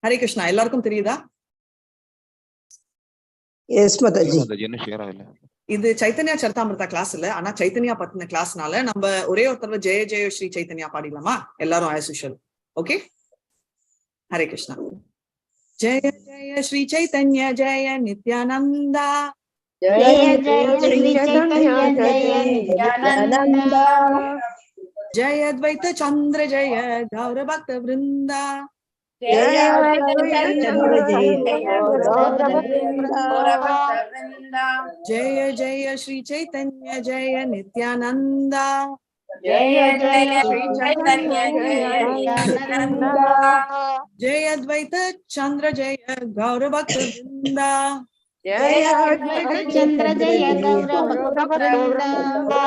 ஹரே கிருஷ்ணா. எல்லாருக்கும் தெரியுதா? எஸ் மாதாஜி. இது சைத்தன்யா சரிதாமிர்தா கிளாஸ் இல்ல, ஆனா சைத்தன்யா பத்தின கிளாஸ்னால நம்ம ஒரே ஒரு தடவை ஜெய ஜெய ஸ்ரீ சைத்தன்யா பாடிடலாமா எல்லாரும் as usual? Okay, Hare Krishna. Jaya Jaya Sri Chaitanya ஜெய நித்யானந்தா, ஜெய ஜெய ஸ்ரீ சைத்தன்ய ஜெய நித்யானந்தா, ஜெய அத்வைத சந்திர ஜெய கௌர பக்த விருந்தா, ஜெய ஜெய ஜெய ஸ்ரீ சைத்தன்ய ஜெய நித்யானந்தா, ஜெய ஜெய ஸ்ரீ சைத்தன்ய ஜெய நித்யானந்தா, ஜெய அத்வைத சந்திர ஜெய கௌர பக்த விருந்தா, ஜெய அத்வைத சந்திர ஜெய கௌர பக்த விருந்தா,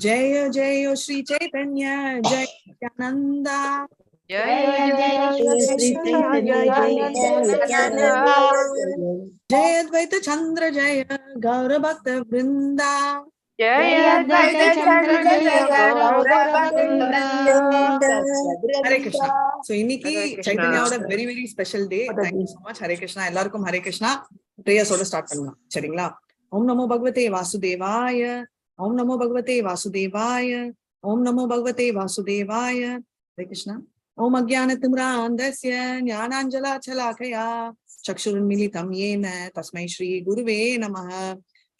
ஜெய ஜெய ஸ்ரீ சைத்தன்ய ஜெய நித்யானந்தா, ஜெய ஜெய ஸ்ரீ சைத்தன்ய ஜெய நித்யானந்தா, ஜெய அத்வைத சந்திர ஜெய கௌர பக்த விருந்தா, ஜெய அத்வைத சந்திர ஜெய கௌர பக்த விருந்தா. ஹரே கிருஷ்ணா. சோ இன்னைக்கு சைத்தன்யாவோட very very special day. Thank you so much. Hare Krishna. எல்லாருக்கும் ஹரே கிருஷ்ணா. பிரேயர்ஸோட ஸ்டார்ட் பண்ணலாம், சரிங்களா? ஓம் நமோ பகவதே வாசுதேவாய, ஓம் நமோ பகவதே வாசுதேவாய, ஓம் நமோ பகவதே வாசுதேவாய. ஹரே கிருஷ்ணா. ஓம் அஜ்ஞானதிம்ராந்தஸ்ய ஞானாஞ்சலாச்சலாகயா சக்ஷுருன்மிலிதம் येन तस्मै श्री गुरुवे नमः.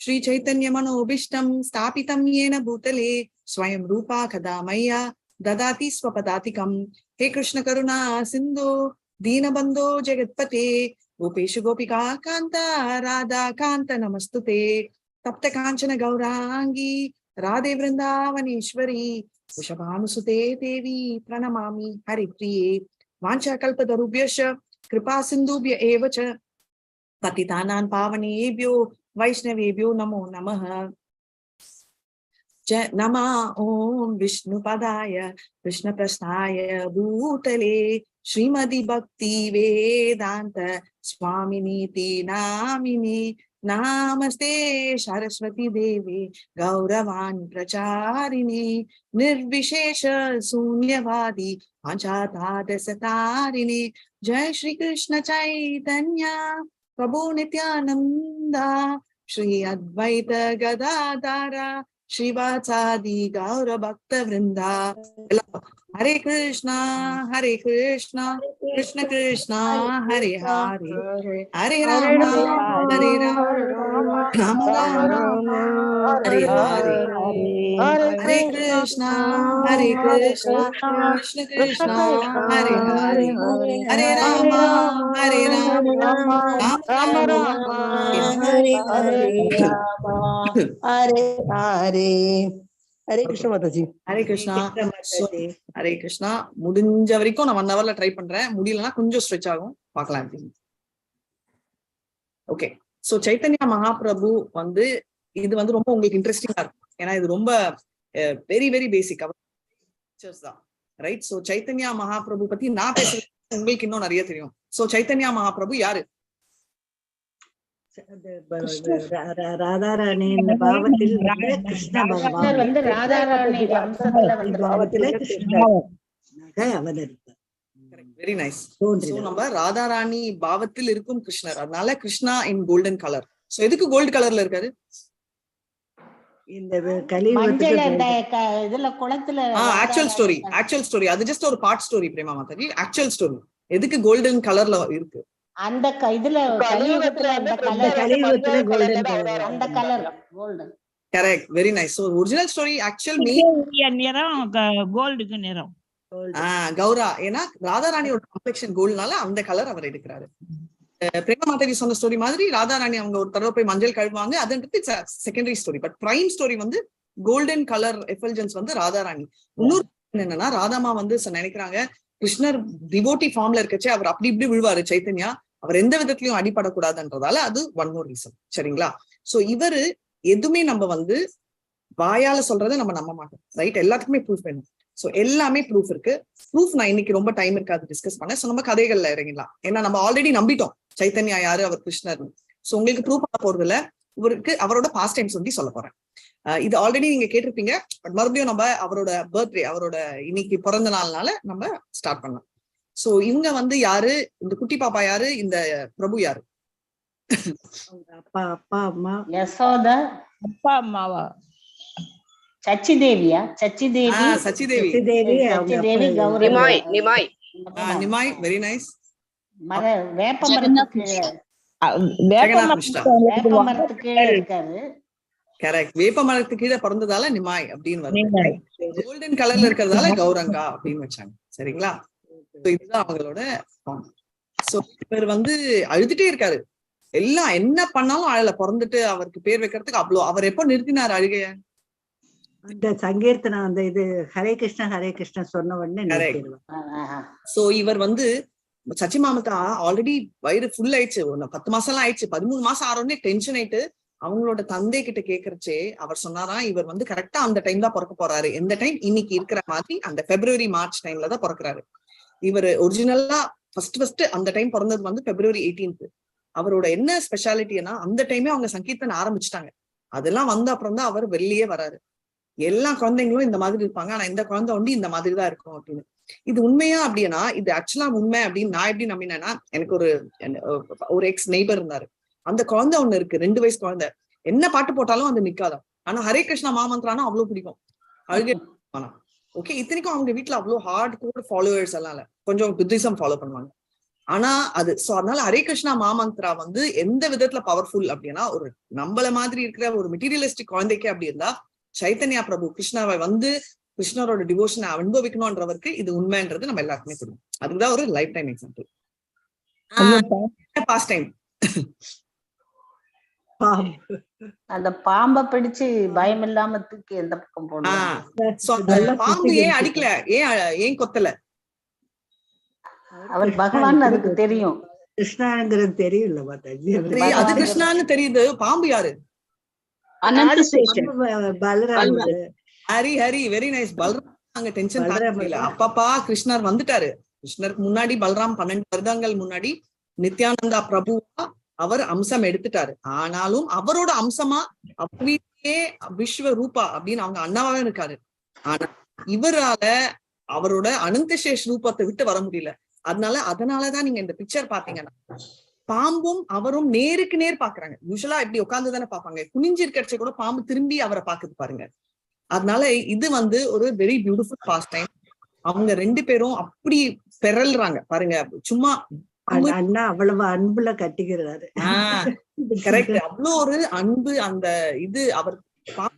श्री चैतन्य मनोभीष्टं स्थापितं येन भूतले स्वयं रूपा कदा मह्या ददाति स्वपदातिकं. हे कृष्ण करुणा सिन्धु दीनबन्धो जगत्पते गोपेशु गोपिका कान्त राधा कान्त नमस्तुते. तप्त काञ्चन गौरांगी राधे वृन्दावनेश्वरी वृषभानुसुते देवी प्रणमामि हरिप्रिये. वाञ्छाकल्पतरुभ्यश्च कृपा सिन्धुभ्य एव च पतितानां पावनेभ्यो वैष्णवेभ्यो नमो नमः. नमः ओम विष्णुपदाय कृष्णप्रस्थाय भूतले श्रीमदि भक्ति वेदांत स्वामिनीति नामिने. नामस्ते सरस्वती देवी गौरवाणी प्रचारिणे निर्विशेष शून्यवादी पांचातादशतारिणे. जय श्री कृष्ण चैतन्य प्रभु नित्यानंदा, श्री अद्वैत गदाधर श्रीवासादि गौर भक्त वृंदा. हरे कृष्णा कृष्ण कृष्ण हरे हरे, हरे राम हरे राम राम राम हरे हरे. हरे कृष्णा कृष्ण कृष्ण हरे हरे, हरे राम राम राम राम हरे हरे. हरे हरे. ஹரே கிருஷ்ண மாதாஜி. ஹரே கிருஷ்ணா. ஹரே கிருஷ்ணா. முடிஞ்ச வரைக்கும் நான் 1 hourல ட்ரை பண்றேன், முடியலன்னா கொஞ்சம் ஸ்ட்ரெச் ஆகும், பார்க்கலாம். ஓகே. சோ சைத்தன்யா மகாபிரபு வந்து இது வந்து ரொம்ப உங்களுக்கு இன்ட்ரெஸ்டிங்கா இருக்கும், ஏன்னா இது ரொம்ப வெரி வெரி பேசிக் தான், ரைட்? சோ சைத்தன்யா மகாபிரபு பத்தி நான் பேசுறது உங்களுக்கு இன்னும் நிறைய தெரியும். சோ சைத்தன்யா மகாபிரபு யாரு? ராதாராணி பாவத்தில் கிருஷ்ண பகவான் வந்து ராதாராணி வம்சத்துல வந்து பாவத்திலே கிருஷ்ணனாக அவதரித்தார். Very nice. நம்ம ராதாராணி பாவத்தில் இருக்கும் கிருஷ்ணர், அதனால கிருஷ்ணா இன் கோல்டன் கலர். சோ எதுக்கு கோல்டு கலர்ல இருக்காரு? இந்த கலியுகத்துல இதுல குளத்துல ஆக்சுவல் ஸ்டோரி அது ஜஸ்ட் ஒரு part story Prema Mataji. Actual story எதுக்கு கோல்டன் கலர்ல இருக்கு? அந்த இதுல கலியுகத்துல கலியுகத்துல கோல்டன் கலர், அந்த colour golden. Correct, very nice. So original story actual நிறம் கோல்டுக்கு நிறம் கௌரா, ஏன்னா ராதாராணியோட காம்ப்ளெக்ஷன் கோல்டுனால அந்த கலர் அவர் எடுக்கிறாரு. பிரேமா மாதாஜி சொன்ன ஸ்டோரி மாதிரி ராதாராணி அவங்க ஒரு தடவை போய் மஞ்சள் கழுவாங்க, அதுன்றது secondary story. But prime story வந்து கோல்டன் கலர் எஃபல்ஜன்ஸ் வந்து ராதாராணி. இன்னொரு என்னன்னா ராதாமா வந்து நினைக்கிறாங்க கிருஷ்ணர் டிவோட்டி ஃபார்ம்ல இருக்கச்சே அவர் அப்படி இப்படி விழுவாரு சைத்தன்யா, அவர் எந்த விதத்திலயும் அடிபடக்கூடாதுன்றதால அது ஒன் மோர் ரீசன், சரிங்களா? சோ இவரு எதுவுமே நம்ம வந்து வாயால சொல்றதை நம்ம நம்ப மாட்டோம், ரைட்? எல்லாத்துக்குமே ப்ரூஃப் வேணும். சோ எல்லாமே ப்ரூஃப் இருக்கு. ப்ரூஃப் நான் இன்னைக்கு ரொம்ப டைம் இருக்காது டிஸ்கஸ் பண்ண. சோ நம்ம கதைகள்ல இறங்கிடலாம், ஏன்னா நம்ம ஆல்ரெடி நம்பிட்டோம் சைத்தன்யா யாரு, அவர் கிருஷ்ணர். சோ உங்களுக்கு ப்ரூஃப் பண்ண போறது இல்ல, இவருக்கு அவரோட பாஸ்ட் டைம் சொல்லி சொல்ல போறேன். இது ஆல்ரெடி நீங்க கேட்டிருப்பீங்க, பட் மறுபடியும் நம்ம அவரோட பர்த்டே, அவரோட இன்னைக்கு பிறந்த நாள்னால நம்ம ஸ்டார்ட் பண்ணலாம். சோ இவங்க வந்து யாரு, இந்த குட்டி பாப்பா யாரு, இந்த பிரபு யாரு? அப்பா அப்பா அம்மா யசோதா அப்பா அம்மாவா? சச்சிதேவியா? சச்சிதேவி சச்சிதேவி. சச்சிதேவி அவங்க சச்சிதேவி அப்பா கௌரி நிமாய் நிமாய், வெரி நைஸ். வேப்ப மரத்துக்கு வேப்ப மரத்துக்கு கீழே இருக்காரு. கரெக்ட். வேப்ப மரத்துக்கு கீழே பிறந்ததால நிமாய் அப்படின்னு வருது. கோல்டன் கலர்ல இருக்கிறதால கௌரங்கா அப்படின்னு வச்சாங்க. சரிங்களா? இதுதான் அவங்களோட. சோ இவர் வந்து அழுதுட்டே இருக்காரு. எல்லாம் என்ன பண்ணாலும் அழல. பிறந்துட்டு அவருக்கு பேர் வைக்கிறதுக்கு அவ்வளோ. அவர் எப்போ நிறுத்தினார் அழுகைய? அந்த சங்கீர்த்தனம் அந்த இது ஹரே கிருஷ்ணா சொன்ன உடனே நிறுத்திடுவாங்க. சோ இவர் வந்து சச்சி மாமத்தா ஆல்ரெடி வயிறு ஃபுல் ஆயிடுச்சு. 10 மாசம் எல்லாம் ஆயிடுச்சு. 13 மாசம் ஆறோடனே டென்ஷன் ஆயிட்டு அவங்களோட தந்தை கிட்ட கேக்குறச்சே அவர் சொன்னாராம், இவர் வந்து கரெக்டா அந்த டைம் தான் பிறக்க போறாரு. எந்த டைம்? இன்னைக்கு இருக்கிற மாதிரி அந்த February March டைம்ல தான் பிறக்கிறாரு. இவர் ஒரிஜினலா ஃபர்ஸ்ட் அந்த டைம் பிறந்தது வந்து February 18th. அவரோட என்ன ஸ்பெஷாலிட்டினா அந்த டைமே அவங்க சங்கீர்த்தனை ஆரம்பிச்சுட்டாங்க. அதெல்லாம் வந்த அப்புறம் தான் அவர் வெளியே வராரு. எல்லா குழந்தைங்களும் இந்த மாதிரி இருப்பாங்க, ஆனா இந்த குழந்தை வந்து இந்த மாதிரி தான் இருக்கும் அப்படின்னு. இது உண்மையா அப்படின்னா, இது ஆக்சுவலா உண்மை அப்படின்னு நான் எப்படி நம்பினேன்னா, எனக்கு ஒரு எக்ஸ் நெய்பர் இருந்தாரு. அந்த குழந்தை ஒண்ணு இருக்கு, 2 வயசு குழந்தை. என்ன பாட்டு போட்டாலும் அது நிக்காதான். ஆனா ஹரே கிருஷ்ணா மாமந்திரானா அவ்வளவு பிடிக்கும். அழுகே. ஓகே, இத்தனைக்கும் அவங்க வீட்டுல அவ்வளவு ஹார்ட் கோர் ஃபாலோவர்ஸ் எல்லாம் இல்ல, கொஞ்சம் புத்திசம் ஃபாலோ பண்ணுவாங்க. ஆனா அது அதனால ஹரே கிருஷ்ணா மாமந்திரா வந்து எந்த விதத்துல பவர்ஃபுல் அப்படின்னா, ஒரு நம்மள மாதிரி இருக்கிற ஒரு மெட்டீரியலிஸ்டிக் குழந்தைக்கு அப்படி இருந்தா, சைத்தன்யா பிரபு கிருஷ்ணாவை வந்து கிருஷ்ணரோட டிவோஷனை அனுபவிக்கணும்ன்றவருக்கு இது உண்மைன்றது நம்ம எல்லாருக்குமே தெரியும். அதுதான் ஒரு lifetime example. Pastime. அந்த பாம்பை பிடிச்சு பயம் இல்லாம தூக்கி எந்த பக்கம் போடுவாங்க? பாம்பு ஏன் அடிக்கல, ஏன் கொத்தல? அவர் பகவான் அதுக்கு தெரியும். கிருஷ்ணாங்கிறது தெரியல மாதாஜி. அது கிருஷ்ணான்னு தெரியுது. பாம்பு யாரு? பலராம். Hari very nice. பலராம் அங்க டென்ஷன் தாங்கல. அப்பப்பா கிருஷ்ணர் வந்துட்டாரு. கிருஷ்ணருக்கு முன்னாடி பலராம் 12 வருடங்கள் முன்னாடி நித்யானந்தா பிரபுவா அவர் அம்சம் எடுத்துட்டாரு. ஆனாலும் அவரோட அம்சமா அவர் வீட்டிலேயே விஸ்வ ரூபா அப்படின்னு அவங்க அண்ணாவே இருக்காரு. ஆனா இவரால அவரோட அனந்தசேஷ் ரூபத்தை விட்டு வர முடியல. அதனாலதான் நீங்க இந்த பிக்சர் பாத்தீங்கன்னா பாம்பும் அவரும் நேருக்கு நேர் பாக்குறாங்க. யூசுவலா இப்படி உட்கார்ந்து தானே பாப்பாங்க. குனிஞ்சு இருக்கிறச்ச கூட பாம்பு திரும்பி அவரை பாக்குது பாருங்க. அதனால இது வந்து ஒரு வெரி பியூட்டிஃபுல் பாஸ்ட் டைம். அவங்க 2 பேரும் அப்படி பெறல்றாங்க பாருங்க. சும்மா அண்ணா அவ்வளவு அன்புல கட்டிக்கிறாரு. கரெக்ட். அவ்வளவு ஒரு அன்பு. அந்த இது அவர்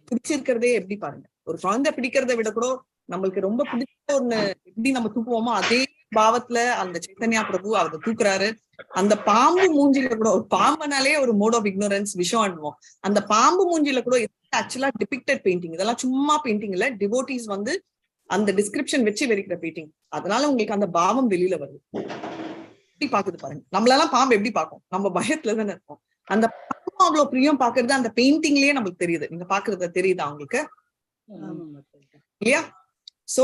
பிடிச்சிருக்கிறதே எப்படி பாருங்க. ஒரு குழந்தை பிடிக்கிறத விட கூட நம்மளுக்கு ரொம்ப பிடிச்ச ஒண்ணு எப்படி நம்ம தூக்குவோமோ அதே பாவத்துல அந்த சைத்தன்யா பிரபு அதை தூக்குறாரு. அந்த பாம்பு மூஞ்சில கூட, ஒரு பாம்பனாலே ஒரு மோட் ஆஃப் இக்னோரன்ஸ் விஷயம் ஆடுவோம். அந்த பாம்பு மூஞ்சில கூட ஆக்சுவலா டிபிக்டட் பெயிண்டிங். இதெல்லாம் சும்மா பெயிண்டிங் இல்ல, டிவோட்டீஸ் வந்து அந்த டிஸ்கிரிப்ஷன் வச்சு வெறிக்கிற பெயிண்டிங். அதனால உங்களுக்கு அந்த பாவம் வெளியில வருது. எப்படி பாக்குது பாருங்க. நம்மளெல்லாம் பாம்பு எப்படி பார்க்கும்? நம்ம பயத்துல தானே இருக்கோம். அந்த பாம்பு அவ்வளவு பிரியம் பாக்குறது அந்த பெயிண்டிங்லயே நமக்கு தெரியுது. நீங்க பாக்குறது தெரியுதா உங்களுக்கு இல்லையா? சோ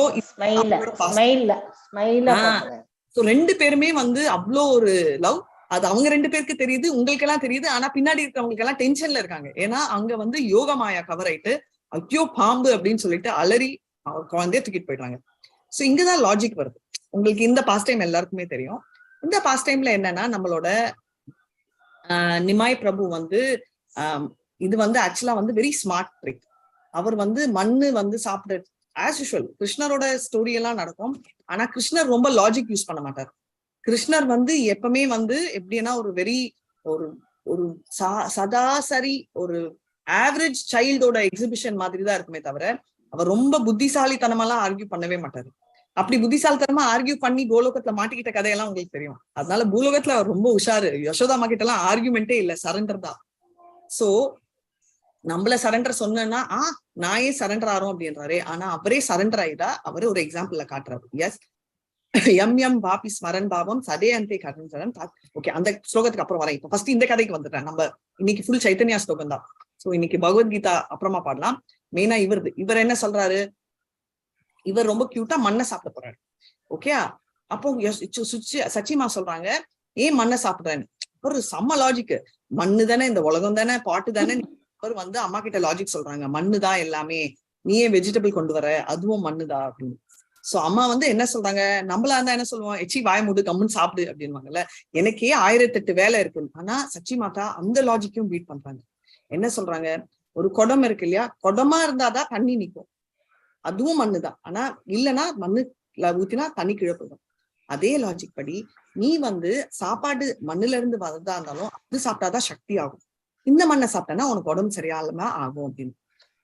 2 பேருமே வந்து அவ்வளோ ஒரு லவ். அது அவங்க 2 பேருக்கு தெரியுது, உங்களுக்கு எல்லாம் தெரியுது. ஆனா பின்னாடி இருக்கிறவங்களுக்கு எல்லாம் டென்ஷன்ல இருக்காங்க. ஏன்னா அங்க வந்து யோக மாயா கவர் ஆயிட்டு ஐயோ பாம்பு அப்படின்னு சொல்லிட்டு அலறி குழந்தைய தூக்கிட்டு போயிடுறாங்க. சோ இங்கதான் லாஜிக் வருது. உங்களுக்கு இந்த பாஸ்ட் டைம் எல்லாருக்குமே தெரியும். இந்த பாஸ்ட் டைம்ல என்னன்னா நம்மளோட நிமாய் பிரபு வந்து இது வந்து ஆக்சுவலா வந்து வெரி ஸ்மார்ட் ட்ரிக். அவர் வந்து மண்ணு வந்து சாப்பிட ஆஸ் யூஷுவல் கிருஷ்ணரோட ஸ்டோரி எல்லாம் நடக்கும். ஆனா கிருஷ்ணர் ரொம்ப லாஜிக் யூஸ் பண்ண மாட்டார். கிருஷ்ணர் வந்து எப்பவுமே வந்து எப்படின்னா ஒரு வெரி ஒரு சதாசரி ஒரு ஆவரேஜ் சைல்டோட எக்ஸிபிஷன் மாதிரி தான் இருக்குமே தவிர அவர் ரொம்ப புத்திசாலித்தனமெல்லாம் ஆர்கியூ பண்ணவே மாட்டாரு. அப்படி புத்திசாலித்தனமா ஆர்கியூ பண்ணி கோலோகத்துல மாட்டிக்கிட்ட கதையெல்லாம் உங்களுக்கு தெரியும். அதனால பூலோகத்துல அவர் ரொம்ப உஷாரு. யசோதாமா கிட்ட எல்லாம் ஆர்கியூமெண்டே இல்ல, சரண்டர் தான். சோ நம்மள சரண்டர் சொன்னா நான் ஏன் சரண்டர் ஆறோம் அப்படின்றாரு. ஆனா அவரே சரண்டர் ஆயிட்டா அவரு ஒரு எக்ஸாம்பிள்ல காட்டுறாரு. எஸ் எம் வாபி ஸ்மரன் பாவம் சதே அந்தே கடன். ஓகே, அந்த ஸ்லோகத்துக்கு அப்புறம் வரேன். இப்ப ஃபர்ஸ்ட் இந்த கதைக்கு வந்துட்டேன். நம்ம இன்னைக்கு ஃபுல் சைத்தன்யா ஸ்லோகம் தான். சோ இன்னைக்கு பகவத்கீதா அப்புறமா பாடலாம். மெயினா இவர் என்ன சொல்றாரு, இவர் ரொம்ப கியூட்டா மண்ணை சாப்பிட போறாரு. ஓகே, அப்போ சச்சிமா சொல்றாங்க ஏன் மண்ணை சாப்பிடுறேன்னு. ஒரு செம்ம லாஜிக். மண்ணு தானே, இந்த உலகம் தானே, பாட்டு தானே. அவர் வந்து அம்மா கிட்ட லாஜிக் சொல்றாங்க, மண்ணுதான் எல்லாமே, நீயே வெஜிடபிள் கொண்டு வர, அதுவும் மண்ணுதான் அப்படின்னு. சோ அம்மா வந்து என்ன சொல்றாங்க, நம்மளா இருந்தா என்ன சொல்லுவோம், எச்சி வாய மூடு கம்முன்னு சாப்பிடு அப்படின்வாங்கல்ல. எனக்கே 1008 வேலை இருக்கு. ஆனா சச்சி மாதா அந்த லாஜிக்கும் பீட் பண்றாங்க. என்ன சொல்றாங்க, ஒரு குடம் இருக்கு இல்லையா, குடமா இருந்தாதான் தண்ணி நிக்கும், அதுவும் மண்ணுதான். ஆனா இல்லைன்னா மண்ணுல ஊத்தினா தண்ணி கீழே போயிடும். அதே லாஜிக் படி நீ வந்து சாப்பாடு மண்ணுல இருந்து வரதா இருந்தாலும் அது சாப்பிட்டாதான் சக்தி ஆகும். இந்த மண்ணை சாப்பிட்டனா உனக்கு உடம்பு சரியாலமா ஆகும் அப்படின்னு.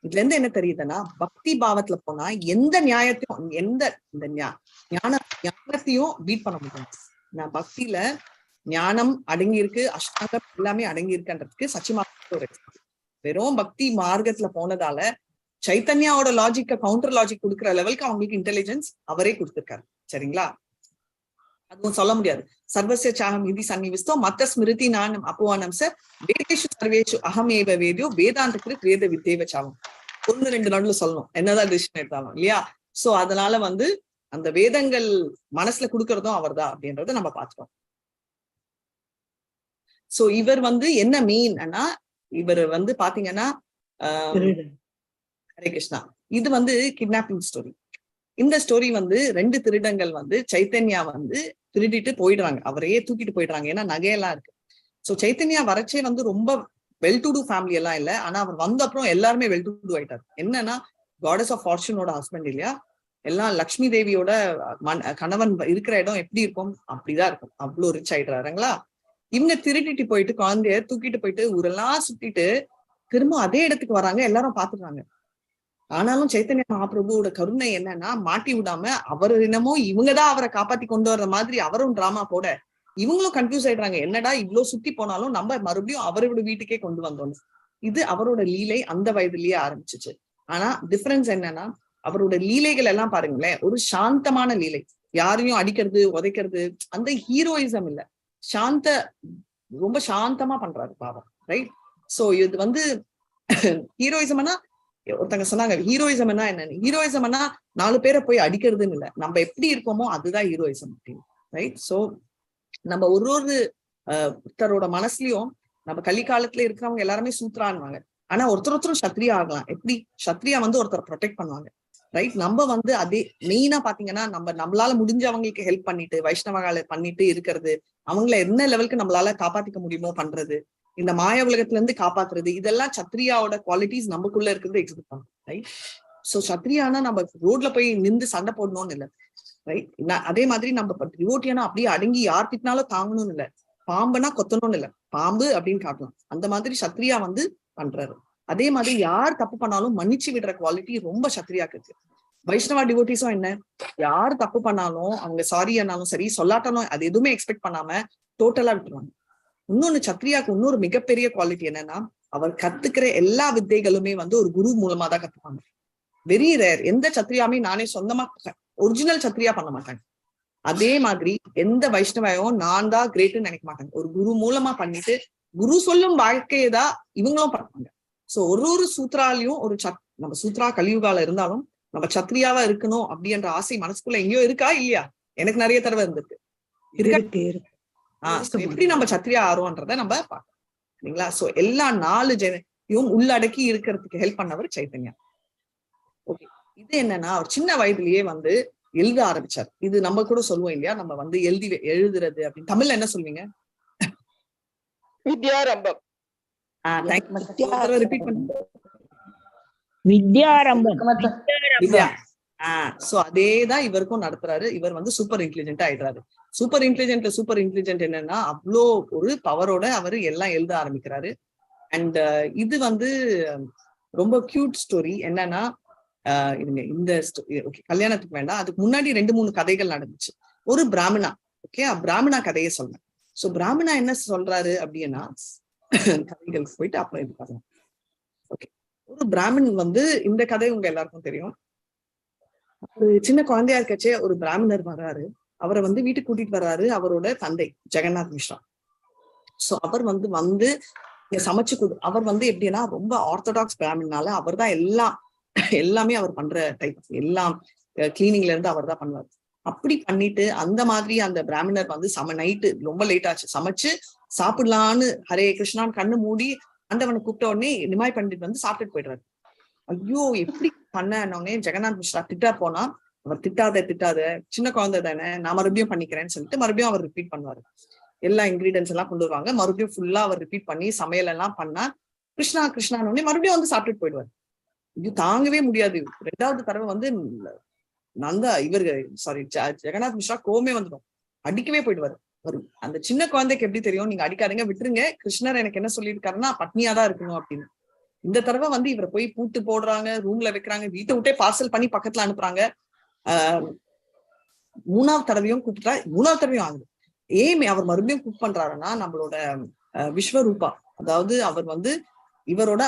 இதுல இருந்து என்ன தெரியுதுன்னா, பக்தி பாவத்துல போனா எந்த நியாயத்தையும் எந்த இந்த ஞானத்தையும் பீட் பண்ண முடியும். நான் பக்தியில ஞானம் அடங்கி இருக்கு, அஷ்டாங்கம் எல்லாமே அடங்கி இருக்குன்றதுக்கு சச்சிமாதா வெறும் பக்தி மார்க்கத்துல போனதால சைத்தன்யாவோட லாஜிக்க கவுண்டர் லாஜிக் கொடுக்குற லெவலுக்கு அவங்களுக்கு இன்டெலிஜென்ஸ் அவரே கொடுத்திருக்காரு. சரிங்களா? அதுவும் சொல்ல முடியாது. சர்வசிய சாகம் இது சன்னிவிஸ்தோ மத்த ஸ்மிருதி நானம் அப்போவானம் சார் வேதேஷு சர்வேஷு அகமேவ வேதியோ வேதாந்தத்துக்கு வேத வித்தேவ சாகம். 1-2 நாள்ல சொல்லணும் என்னதான் டிசிஷன் எடுத்தாலும் இல்லையா? சோ அதனால வந்து அந்த வேதங்கள் மனசுல கொடுக்கறதும் அவர் தான் அப்படின்றத நம்ம பார்த்துட்டோம். சோ இவர் வந்து என்ன மீன்னா, இவர் வந்து பாத்தீங்கன்னா ஹரே கிருஷ்ணா, இது வந்து கிட்னாப்பிங் ஸ்டோரி. இந்த ஸ்டோரி வந்து 2 திருடங்கள் வந்து சைத்தன்யா வந்து திருடிட்டு போயிடுறாங்க, அவரையே தூக்கிட்டு போயிடுறாங்க. ஏன்னா நகையெல்லாம் இருக்கு. சோ சைத்தன்யா வரச்சே வந்து ரொம்ப வெல் டு டூ ஃபேமிலி எல்லாம் இல்ல. ஆனா அவர் வந்த அப்புறம் எல்லாருமே வெல் டு டூ ஆயிட்டாரு. என்னன்னா காடஸ் ஆஃப் ஃபார்ச்சூனோட ஹஸ்பண்ட் இல்லையா, எல்லாம் லக்ஷ்மி தேவியோட கணவன் இருக்கிற இடம் எப்படி இருக்கும் அப்படிதான் இருக்கும். அவ்வளவு ரிச் ஆயிடுறாருங்களா. இவங்க திருடிட்டு போயிட்டு குழந்தைய தூக்கிட்டு போயிட்டு ஊரெல்லாம் சுத்திட்டு திரும்ப அதே இடத்துக்கு வராங்க. எல்லாரும் பாத்துடுறாங்க. ஆனாலும் சைத்தன்ய மகாபிரபுவோட கருணை என்னன்னா, மாட்டி விடாம அவர் என்னமோ இவங்கதான் அவரை காப்பாத்தி கொண்டு வர்ற மாதிரி அவரும் டிராமா போட இவங்களும் கன்ஃபியூஸ் ஆயிடுறாங்க. என்னடா இவ்வளவு சுத்தி போனாலும் நம்ம மறுபடியும் அவரோட வீட்டுக்கே கொண்டு வந்தோம். இது அவரோட லீலை அந்த வயதுலயே ஆரம்பிச்சிச்சு. ஆனா டிஃபரன்ஸ் என்னன்னா, அவரோட லீலைகள் எல்லாம் பாருங்களேன், ஒரு சாந்தமான லீலை. யாரையும் அடிக்கிறது உதைக்கிறது அந்த ஹீரோயிசம் இல்ல, ரொம்ப சாந்தமா பண்றாரு பாவம். ரைட்? சோ இது வந்து ஹீரோயிசம்னா, ஒருத்தங்க சொன்னாங்க ஹீரோயிசம்னா என்னன்னு. ஹீரோயிசம்னா 4 பேரை போய் அடிக்கிறதுன்னு இல்ல, நம்ம எப்படி இருக்கோமோ அதுதான் ஹீரோயிசம் அப்படின்னு. ரைட்? சோ நம்ம ஒருத்தரோட மனசுலயும் நம்ம கலிகாலத்துல இருக்கிறவங்க எல்லாருமே சூத்ரான்வாங்க. ஆனா ஒருத்தரும் சத்ரியா ஆகலாம். எப்படி சத்ரியா வந்து ஒருத்தர் ப்ரொடெக்ட் பண்ணுவாங்க. ரைட்? நம்ம வந்து அதே மெயினா பாத்தீங்கன்னா, நம்மளால முடிஞ்சவங்களுக்கு ஹெல்ப் பண்ணிட்டு வைஷ்ணவகால பண்ணிட்டு இருக்கிறது, அவங்கள என்ன லெவலுக்கு நம்மளால காப்பாத்திக்க முடியுமோ பண்றது, இந்த மாய உலகத்துல இருந்து காப்பாத்துறது, இதெல்லாம் சத்ரியாவோட குவாலிட்டிஸ் நமக்குள்ள இருக்கிறது எக்ஸிபிட் பண்ணும். ரைட்? சோ சத்ரியானா நம்ம ரோட்ல போய் நின்று சண்டை போடணும்னு இல்லை. ரைட்? அதே மாதிரி நம்ம டிவோட்டியானா அப்படியே அடங்கி யார் திட்டினாலும் தாங்கணும்னு இல்லை, பாம்புனா கொத்தணும்னு இல்லை, பாம்பு அப்படின்னு காட்டலாம். அந்த மாதிரி சத்ரியா வந்து பண்றாரு. அதே மாதிரி யார் தப்பு பண்ணாலும் மன்னிச்சு விடுற குவாலிட்டி ரொம்ப சத்ரியாக்கு இருக்கு. வைஷ்ணவா டிவோட்டிஸும் என்ன, யார் தப்பு பண்ணாலும் அவங்க சாரி ஆனாலும் சரி சொல்லாட்டாலும் அது எதுவுமே எக்ஸ்பெக்ட் பண்ணாம டோட்டலா விட்டுருவாங்க. இன்னொன்னு சத்ரியாக்கு இன்னொரு மிகப்பெரிய குவாலிட்டி என்னன்னா, அவர் கத்துக்கிற எல்லா வித்தைகளுமே வந்து ஒரு குரு மூலமா தான் கத்துப்பாங்க. வெரி ரேர் எந்த சத்ரியாமே நானே சொந்தமா ஒரிஜினல் சத்ரியா பண்ண மாட்டாங்க. அதே மாதிரி எந்த வைஷ்ணவையும் நான் தான் கிரேட்னு நினைக்க மாட்டாங்க, ஒரு குரு மூலமா பண்ணிட்டு குரு சொல்லும் வாழ்க்கையதான் இவங்களும் பண்ணுவாங்க. சோ ஒரு சூத்ராலையும் நம்ம சூத்ரா கலியுகால இருந்தாலும் நம்ம சத்ரியாவா இருக்கணும் அப்படின்ற ஆசை மனசுக்குள்ள எங்கேயோ இருக்கா இல்லையா? எனக்கு நிறைய தடவை இருந்திருக்கு. எப்படி நம்ம சத்ரியா ஆறோன்றத நம்ம பார்க்கணும். சரிங்களா? சோ எல்லா 4 ஜெனையும் உள்ளடக்கி இருக்கிறதுக்கு ஹெல்ப் பண்ணவர் சைத்தன்யா. ஓகே, இது என்னன்னா அவர் சின்ன வயதுலயே வந்து எழுத ஆரம்பிச்சார். இது நம்ம கூட சொல்லுவோம் இல்லையா, நம்ம வந்து எழுதுறது அப்படின்னு தமிழ்ல என்ன சொல்வீங்க? வித்யாரம்பம். ரிப்பீட் பண்ணுங்க. வித்யாரம்பம். சோ அதேதான் இவருக்கும் நடத்துறாரு. இவர் வந்து சூப்பர் இன்டெலிஜென்ட் ஆயிடுறாரு. சூப்பர் இன்டெலிஜென்ட் என்னன்னா, அவ்வளோ ஒரு பவரோட அவரு எல்லாம் எழுத ஆரம்பிக்கிறாரு. அண்ட் இது வந்து ரொம்ப கியூட் ஸ்டோரி. என்னன்னா இந்த கல்யாணத்துக்கு வேண்டாம், அதுக்கு முன்னாடி 2-3 கதைகள் நடந்துச்சு. ஒரு பிராமணா, ஓகே, பிராமணா கதையை சொல்றேன். சோ பிராமணா என்ன சொல்றாரு அப்படின்னா, கதைகளுக்கு போயிட்டு அப்புறம் இது பண்ணலாம். ஓகே, ஒரு பிராமணன் வந்து, இந்த கதை உங்க எல்லாருக்கும் தெரியும். ஒரு சின்ன குழந்தையா இருக்கச்சே ஒரு பிராமணர் வர்றாரு. அவரை வந்து வீட்டுக்கு கூட்டிட்டு வர்றாரு அவரோட தந்தை ஜெகநாத் மிஸ்ரா. சோ அவர் வந்து சமைச்சு அவர் வந்து எப்படின்னா ரொம்ப ஆர்த்தடாக்ஸ் பிராமணனால அவர் தான் எல்லாமே அவர் பண்ற டைப், எல்லாம் கிளீனிங்ல இருந்து அவர் தான் பண்ணுவார். அப்படி பண்ணிட்டு அந்த மாதிரி அந்த பிராமணர் வந்து நைட்டு ரொம்ப லேட் ஆச்சு, சமைச்சு சாப்பிடலான்னு ஹரே கிருஷ்ணான்னு கண்ணு மூடி ஆண்டவனை கூப்பிட்ட உடனே நிமாய் பண்டிட் வந்து சாப்பிட்டுட்டு போயிடுறாரு. ஐயோ எப்படி பண்ண ஜெகநாத் மிஸ்ரா திட்டா போனா, அவர் திட்டாத சின்ன குழந்தை தானே, நான் மறுபடியும் பண்ணிக்கிறேன்னு சொல்லிட்டு மறுபடியும் அவர் ரிப்பீட் பண்ணுவாரு. எல்லா இன்கிரீடியன்ஸ் எல்லாம் கொண்டு வருவாங்க, மறுபடியும் ஃபுல்லா அவர் ரிப்பீட் பண்ணி சமையல் எல்லாம் பண்ணா கிருஷ்ணா கிருஷ்ணான்னு மறுபடியும் வந்து சாப்பிட்டுட்டு போயிடுவாரு. இது தாங்கவே முடியாது. 2வது தடவை வந்து நந்தா ஜெகநாத் மிஸ்ரா கோவமே வந்துடும், அடிக்கவே போயிடுவாரு. அந்த சின்ன குழந்தைக்கு எப்படி தெரியும், நீங்க அடிக்காதீங்க விட்டுருங்க, கிருஷ்ணர் எனக்கு என்ன சொல்லியிருக்காருன்னா பட்னியாதான் இருக்கணும் அப்படின்னு. இந்த தடவை வந்து இவரை போய் பூட்டு போடுறாங்க, ரூம்ல வைக்கிறாங்க, வீட்டை விட்டே பார்சல் பண்ணி பக்கத்துல அனுப்புறாங்க. 3வது தடவையும் கூப்பிட்டா 3வது தடவையும் ஆகுது. ஏன் அவர் மறுபடியும் குக் பண்றாருன்னா நம்மளோட விஸ்வரூபா, அதாவது அவர் வந்து இவரோட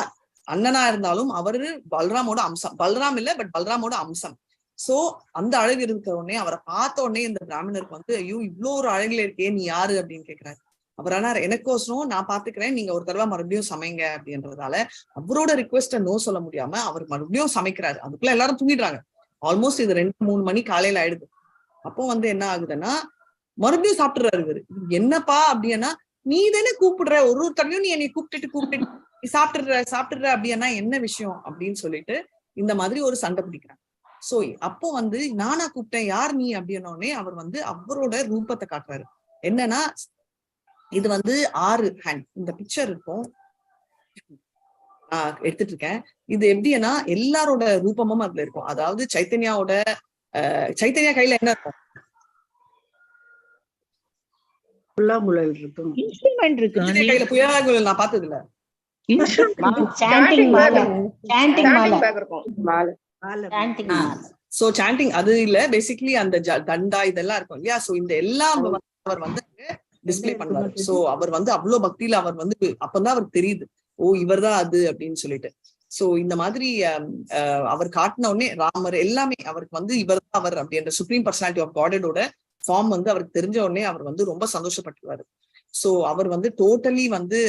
அண்ணனா இருந்தாலும் அவரு பல்ராமோட அம்சம், பல்ராம் இல்ல பட் பல்ராமோட அம்சம். சோ அந்த அழகு இருக்க உடனே அவரை பார்த்த உடனே இந்த பிராமணருக்கு வந்து ஐயோ இவ்வளவு ஒரு அழகுல இருக்கே நீ யாரு அப்படின்னு கேக்குறாரு. அவர் ஆனா எனக்கோசரம் நான் பாத்துக்கிறேன், நீங்க ஒரு தடவை மறுபடியும் சமைங்க அப்படின்றதால அவரோட ரிக்வெஸ்ட நோ சொல்ல முடியாம அவர் மறுபடியும் சமைக்கிறாரு. அதுக்குள்ள எல்லாரும் தூங்கிடுறாங்க. ஆல்மோஸ்ட் இது 2-3 மணி காலையில ஆயிடுது. அப்போ வந்து என்ன ஆகுதுன்னா மறுபடியும் சாப்பிட்டுறாரு இவரு. என்னப்பா அப்படின்னா, நீ தானே கூப்பிடுற, ஒரு தடவையும் நீ என்னை கூப்பிட்டுட்டு நீ சாப்பிட்டுடுற அப்படின்னா என்ன விஷயம் அப்படின்னு சொல்லிட்டு இந்த மாதிரி ஒரு சண்டை பிடிக்கிறாங்க. சோ அப்போ வந்து நானா கூப்பிட்டேன், யார் நீ அப்படின்னோடனே அவர் வந்து அவரோட ரூபத்தை காட்டுறாரு. என்னன்னா இது வந்து 6 ஹேண்ட், இந்த பிக்சர் இருக்கும் எடுத்துட்டு இருக்கேன். இது எப்படின்னா எல்லாரோட ரூபமும் அதுல இருக்கும். அதாவது சைத்தன்யாவோட சைத்தன்யா கையில என்ன இருக்கும், புல்லாங்குழல் இருக்கும், இன்ஸ்ட்ருமெண்ட் இருக்கு, கையில புயலாங்குழல் நான் பார்த்தது இல்ல. சோ சாண்டிங் அது இல்ல, பேசிக்கலி அந்த தண்டா இதெல்லாம் இருக்கும் இல்லையா. சோ இந்த எல்லாம் அவர் வந்து டிஸ்பிளே பண்ணுவாரு. சோ அவர் வந்து அவ்வளவு பக்தியில அவர் வந்து அப்பதான் அவருக்கு தெரியுது, ஓ இவர் தான் அது அப்படின்னு சொல்லிட்டு. சோ இந்த மாதிரி அவர் காட்டின உடனே ராமர் எல்லாமே அவருக்கு வந்து இவர் தான் அவர் அப்படின்ற சுப்ரீம் பர்சனாலிட்டி ஆஃப் காடோட ஃபார்ம் வந்து அவருக்கு தெரிஞ்ச உடனே அவர் வந்து ரொம்ப சந்தோஷப்பட்டுருவாரு. சோ அவர் வந்து டோட்டலி வந்து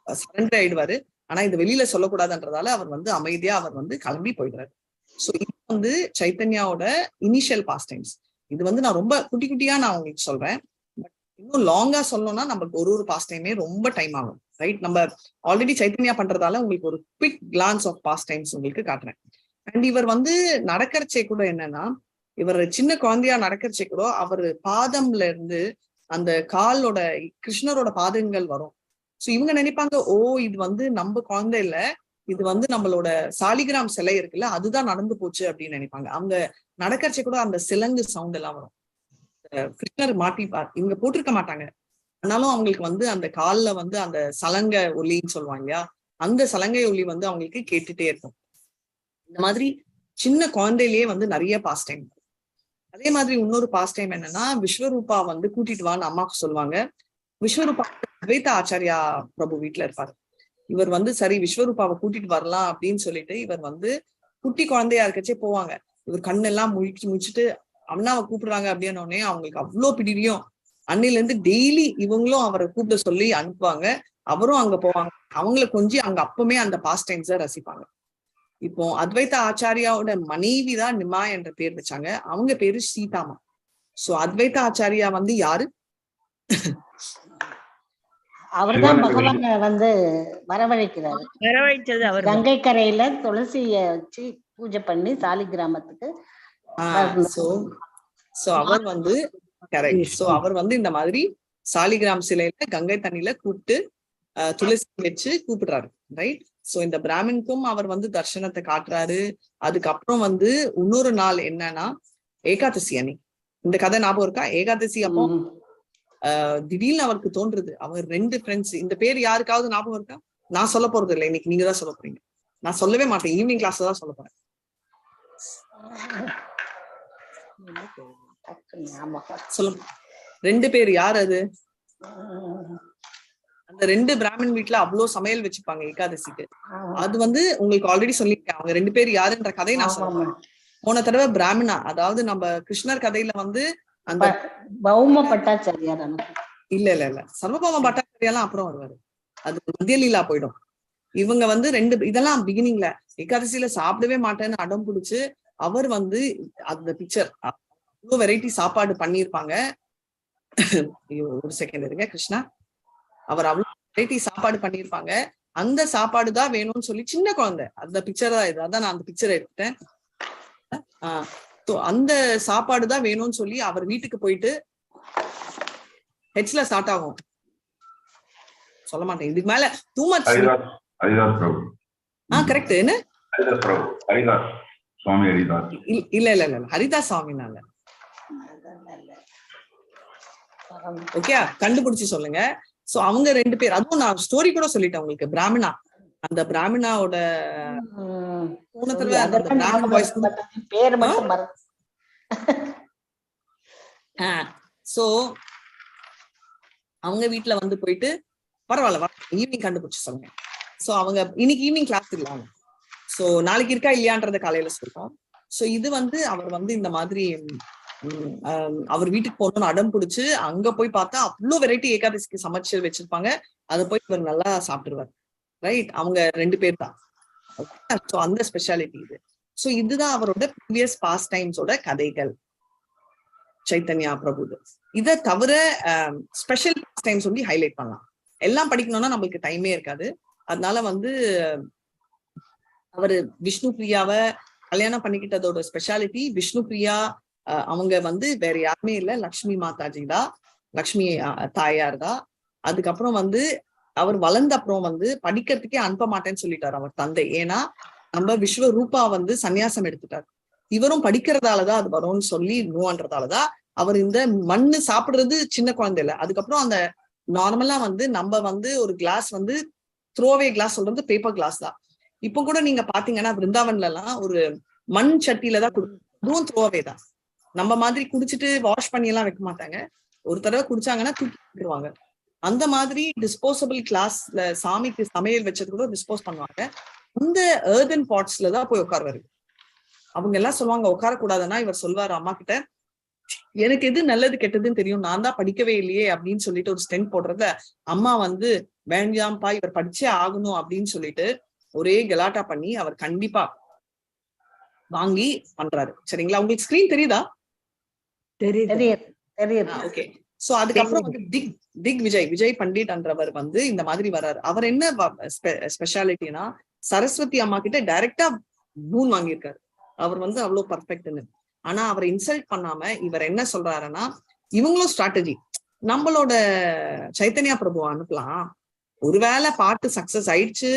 சரண்டர் ஆயிடுவாரு. ஆனா இது வெளியில சொல்லக்கூடாதுன்றதால அவர் வந்து அமைதியா அவர் வந்து கிளம்பி போயிடுறாரு. சோ இது வந்து சைத்தன்யாவோட இனிஷியல் பாஸ்ட் டைம்ஸ். இது வந்து நான் ரொம்ப குட்டி குட்டியா நான் உங்களுக்கு சொல்றேன். இன்னும் லாங்கா சொல்லணும்னா நமக்கு ஒரு பாஸ்ட் டைமே ரொம்ப டைம் ஆகும், ரைட்? நம்ம ஆல்ரெடி சைத்தன்யா பண்றதால உங்களுக்கு ஒரு quick glance of pastimes உங்களுக்கு காட்டுறேன். அண்ட் இவர் வந்து நடக்கிறச்சே கூட என்னன்னா, இவர் சின்ன குழந்தையா நடக்கிறச்சே கூட அவர் பாதம்ல இருந்து அந்த காலோட கிருஷ்ணரோட பாதங்கள் வரும். சோ இவங்க நினைப்பாங்க, ஓ இது வந்து நம்ம குழந்தை இல்ல, இது வந்து நம்மளோட சாலிகிராம் சிலை இருக்குல்ல அதுதான் நடந்து போச்சு அப்படின்னு நினைப்பாங்க. அவங்க நடக்கிறச்சே கூட அந்த சிலங்கு சவுண்ட் எல்லாம் வரும். கிருஷ்ணர் மாட்டிப்பார், இவங்க போட்டிருக்க மாட்டாங்க, ஆனாலும் அவங்களுக்கு வந்து அந்த கால்ல வந்து அந்த சலங்க ஒலின்னு சொல்லுவாங்க இல்லையா, அந்த சலங்கை ஒலி வந்து அவங்களுக்கு கேட்டுட்டே இருக்கும். இந்த மாதிரி சின்ன குழந்தையிலேயே வந்து நிறைய பாஸ்ட் டைம். அதே மாதிரி இன்னொரு பாஸ்ட் டைம் என்னன்னா, விஸ்வரூபா வந்து கூட்டிட்டு வான்னு அம்மாவுக்கு சொல்லுவாங்க. விஸ்வரூபா அத்வைத ஆச்சாரியா பிரபு வீட்டுல இருப்பாரு. இவர் வந்து சரி விஸ்வரூபாவை கூட்டிட்டு வரலாம் அப்படின்னு சொல்லிட்டு இவர் வந்து குட்டி குழந்தையா இருக்கச்சே போவாங்க. இவர் கண்ணெல்லாம் முழிச்சுட்டு அண்ணாவை கூப்பிடுறாங்க அப்படின்னோடனே அவங்களுக்கு அவ்வளோ பிடிக்கும். அன்னையில இருந்து டெய்லி இவங்களும் அவரை கூப்பிட சொல்லி அனுப்புவாங்க, அவரும் அங்க போவாங்க. அவங்களை கொஞ்சம் அங்க அப்பவுமே அந்த பாஸ்ட் டைம்ஸ ரசிப்பாங்க. இப்போ அத்வைத ஆச்சாரியாவோட மனைவி தான் நிமா என்ற பேர் வச்சாங்க, அவங்க பேரு சீதாமா. சோ அத்வைத ஆச்சாரியா வந்து யாரு, அவர்தான் பகவான வந்து வரவழைக்கிறாரு. வரவழைச்சது அவர். கங்கை கரையில துளசிய வச்சு பூஜை பண்ணி சாலிகிராமத்துக்கு. அவர் வந்து கரெக்ட். சோ அவர் வந்து இந்த மாதிரி சாலிகிராம் சிலையில கங்கை தண்ணியில கூப்பிட்டு துளசி வச்சு கூப்பிடுறாரு, ரைட்? சோ இந்த பிராமின்க்கும் அவர் வந்து தர்சனத்தை காட்டுறாரு. அதுக்கப்புறம் வந்து இன்னொரு நாள் என்னன்னா ஏகாதசி அன்னைக்கு, இந்த கதை ஞாபகம் இருக்கா? ஏகாதசி அப்போ திடீர்னு அவருக்கு தோன்றுது, அவர் 2 ஃப்ரெண்ட்ஸ், இந்த பேர் யாருக்காவது ஞாபகம் இருக்கா? நான் சொல்ல போறது இல்லை, இன்னைக்கு நீங்க தான் சொல்ல போறீங்க. நான் சொல்லவே மாட்டேன், ஈவினிங் கிளாஸ்ல தான் சொல்ல போறேன். சொல்லுங்க 2 பேர் யார் அது? அந்த 2 பிராமன் வீட்டுல அவ்வளவு சமையல் வச்சுப்பாங்க ஏகாதசிக்கு. அது வந்து உங்களுக்கு ஆல்ரெடி சொல்லிருக்கேன், அவங்க 2 பேர் யாருன்ற கதையை நான் சொல்றேன். போன தடவை பிராமணா, அதாவது நம்ம கிருஷ்ணர் கதையில வந்து அந்த பௌம பட்டாச்சாரியார், இல்ல சர்வபௌம பட்டாச்சாரியாலாம் அப்புறம் வருவாரு, அது மத்திய லீலா போயிடும். இவங்க வந்து 2 இதெல்லாம் பிகினிங்ல ஏகாதசியில சாப்பிடவே மாட்டேன்னு அடம் பிடிச்சு அவர் வந்து அந்த பிக்சர் அவ்வளவு வெரைட்டி சாப்பாடு பண்ணியிருப்பாங்க. ஒரு செகண்ட் இருங்க கிருஷ்ணா, அவர் அவ்வளவு வெரைட்டி சாப்பாடு பண்ணியிருப்பாங்க. அந்த சாப்பாடு தான் வேணும்னு சொல்லி சின்ன குழந்தை, அந்த பிக்சர் தான் இது. அதான் நான் அந்த பிக்சரை எடுத்துட்டேன். அந்த சாப்பாடு தான் வேணும்னு சொல்லி அவர் வீட்டுக்கு போயிட்டு ஹெச்ல ஸ்டார்ட் ஆகும். சொல்ல மாட்டேன் இதுக்கு மேல டூ மச். கரெக்ட். என்ன இல்ல இல்ல இல்ல ஹரிதாஸ் சுவாமினால. ஓகே, கண்டுபிடிச்சு சொல்லுங்க. சோ அவங்க 2 பேர், அதுவும் நான் ஸ்டோரி கூட சொல்லிட்டேன் உங்களுக்கு. பிராமணா, அந்த பிராமணாவோட பேர் மட்டும் சோ அவங்க வீட்டுல வந்து போயிட்டு பரவாயில்ல ஈவினிங் கண்டுபிடிச்சு சொல்லுங்க. சோ அவங்க இன்னைக்கு ஈவினிங் கிளாஸ் இல்ல, சோ நாளைக்கு இருக்கா இல்லையான்றத காலையில சொல்றோம். சோ இது வந்து அவர் வந்து இந்த மாதிரி அவர் வீட்டுக்கு போகணும்னு அடம் பிடிச்சு அங்க போய் பார்த்தா அவ்வளவு வெரைட்டி ஏகாதசிக்கு சமைச்சு வச்சிருப்பாங்க. அதை போய் இவர் நல்லா சாப்பிட்டுருவார். ரைட், அவங்க 2 பேர் தான். சோ அந்த ஸ்பெஷாலிட்டி இது. சோ இதுதான் அவரோட ப்ரீவியஸ் பாஸ்ட் டைம்ஸோட கதைகள் சைத்தன்யா பிரபுது. இதை தவிர ஸ்பெஷல் பாஸ்ட் டைம் சொல்லி ஹைலைட் பண்ணலாம். எல்லாம் படிக்கணும்னா நம்மளுக்கு டைமே இருக்காது. அதனால வந்து அவரு விஷ்ணு பிரியாவை கல்யாணம் பண்ணிக்கிட்டதோட ஸ்பெஷாலிட்டி, விஷ்ணு பிரியா அவங்க வந்து வேற யாருமே இல்ல, லக்ஷ்மி மாதாஜி தான், லக்ஷ்மி தாயார் தான். அதுக்கப்புறம் வந்து அவர் வளர்ந்த அப்புறம் வந்து படிக்கிறதுக்கே அனுப்ப மாட்டேன்னு சொல்லிட்டாரு அவர் தந்தை. ஏன்னா நம்ம விஸ்வரூபா வந்து சன்னியாசம் எடுத்துட்டார். இவரும் படிக்கிறதாலதான் அது வரும்னு சொல்லி நோன்றதாலதான் அவர் இந்த மண்ணு சாப்பிடுறது சின்ன குழந்தை இல்ல. அதுக்கப்புறம் அந்த நார்மலா வந்து நம்ம வந்து ஒரு கிளாஸ் வந்து த்ரோவே கிளாஸ் சொல்றது பேப்பர் கிளாஸ் தான். இப்ப கூட நீங்க பாத்தீங்கன்னா பிருந்தாவன்ல எல்லாம் ஒரு மண் சட்டியில தான் அதுவும் த்ரோவே தான். நம்ம மாதிரி குடிச்சிட்டு வாஷ் பண்ணி எல்லாம் வைக்க மாட்டாங்க. ஒரு தடவை குடிச்சாங்கன்னா தூக்கி போட்டுருவாங்க. அந்த மாதிரி டிஸ்போசபிள் கிளாஸ்ல சாமிக்கு சமையல் வச்சது கூட டிஸ்போஸ் பண்ணுவாங்க. இந்த ஏர்தன் பாட்ஸ்ல தான் போய் உட்காருவாரு. அவங்க எல்லாம் சொல்லுவாங்க உட்காரக்கூடாதுன்னா இவர் சொல்வாரு அம்மா கிட்ட, எனக்கு எது நல்லது கெட்டதுன்னு தெரியும், நான் தான் படிக்கவே இல்லையே அப்படின்னு சொல்லிட்டு ஒரு ஸ்டென்ட் போடுறத அம்மா வந்து வேண்டாம்பா இவர் படிச்சே ஆகணும் அப்படின்னு சொல்லிட்டு ஒரே கலாட்டா பண்ணி அவர் கண்டிப்பா வாங்கி பண்றாரு. சரிங்களா, உங்களுக்கு ஸ்கிரீன் தெரியுதா? ஓகே. சோ அதுக்கப்புறம் வந்து திக் விஜய் பண்டிட்ன்றவர் வந்து இந்த மாதிரி வர்றாரு. அவர் என்ன ஸ்பெஷாலிட்டினா சரஸ்வதி அம்மா கிட்ட டைரக்டா பூன் வாங்கியிருக்காரு. அவர் வந்து அவ்வளவு பர்ஃபெக்ட்னு. ஆனா அவரை இன்சல்ட் பண்ணாம இவர் என்ன சொல்றாருன்னா, இவங்களும் ஸ்ட்ராட்டஜி, நம்மளோட சைத்தன்யா பிரபுவை அனுப்பலாம், ஒருவேளை பாட்டு சக்சஸ் ஆயிடுச்சு,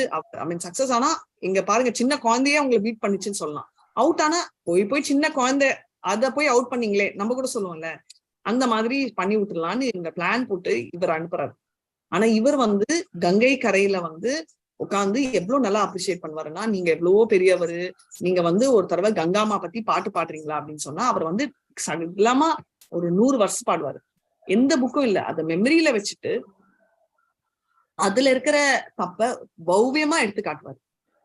ஐ மீன் சக்சஸ் ஆனா இங்க பாருங்க சின்ன குழந்தையே உங்களை பீட் பண்ணிச்சுன்னு சொல்லலாம். அவுட் ஆனா போய் சின்ன குழந்தை அதை போய் அவுட் பண்ணீங்களே நம்ம கூட சொல்லுவோம்ல, அந்த மாதிரி பண்ணி விட்டுடலான்னு இவங்க பிளான் போட்டு இவர் அனுப்புறாரு. ஆனா இவர் வந்து கங்கை கரையில வந்து உட்காந்து எவ்வளவு நல்லா அப்ரிஷியேட் பண்ணுவாருன்னா, நீங்க எவ்வளவோ பெரியவரு, நீங்க வந்து ஒரு தடவை கங்காமா பத்தி பாட்டு பாடுறீங்களா அப்படின்னு சொன்னா அவர் வந்து இல்லாம ஒரு 100 வருஷம் பாடுவாரு. எந்த புக்கும் இல்ல, அதை மெமரியில வச்சுட்டு அதுல இருக்கிற தப்ப பவ்யமா எடுத்து காட்டுவாரு.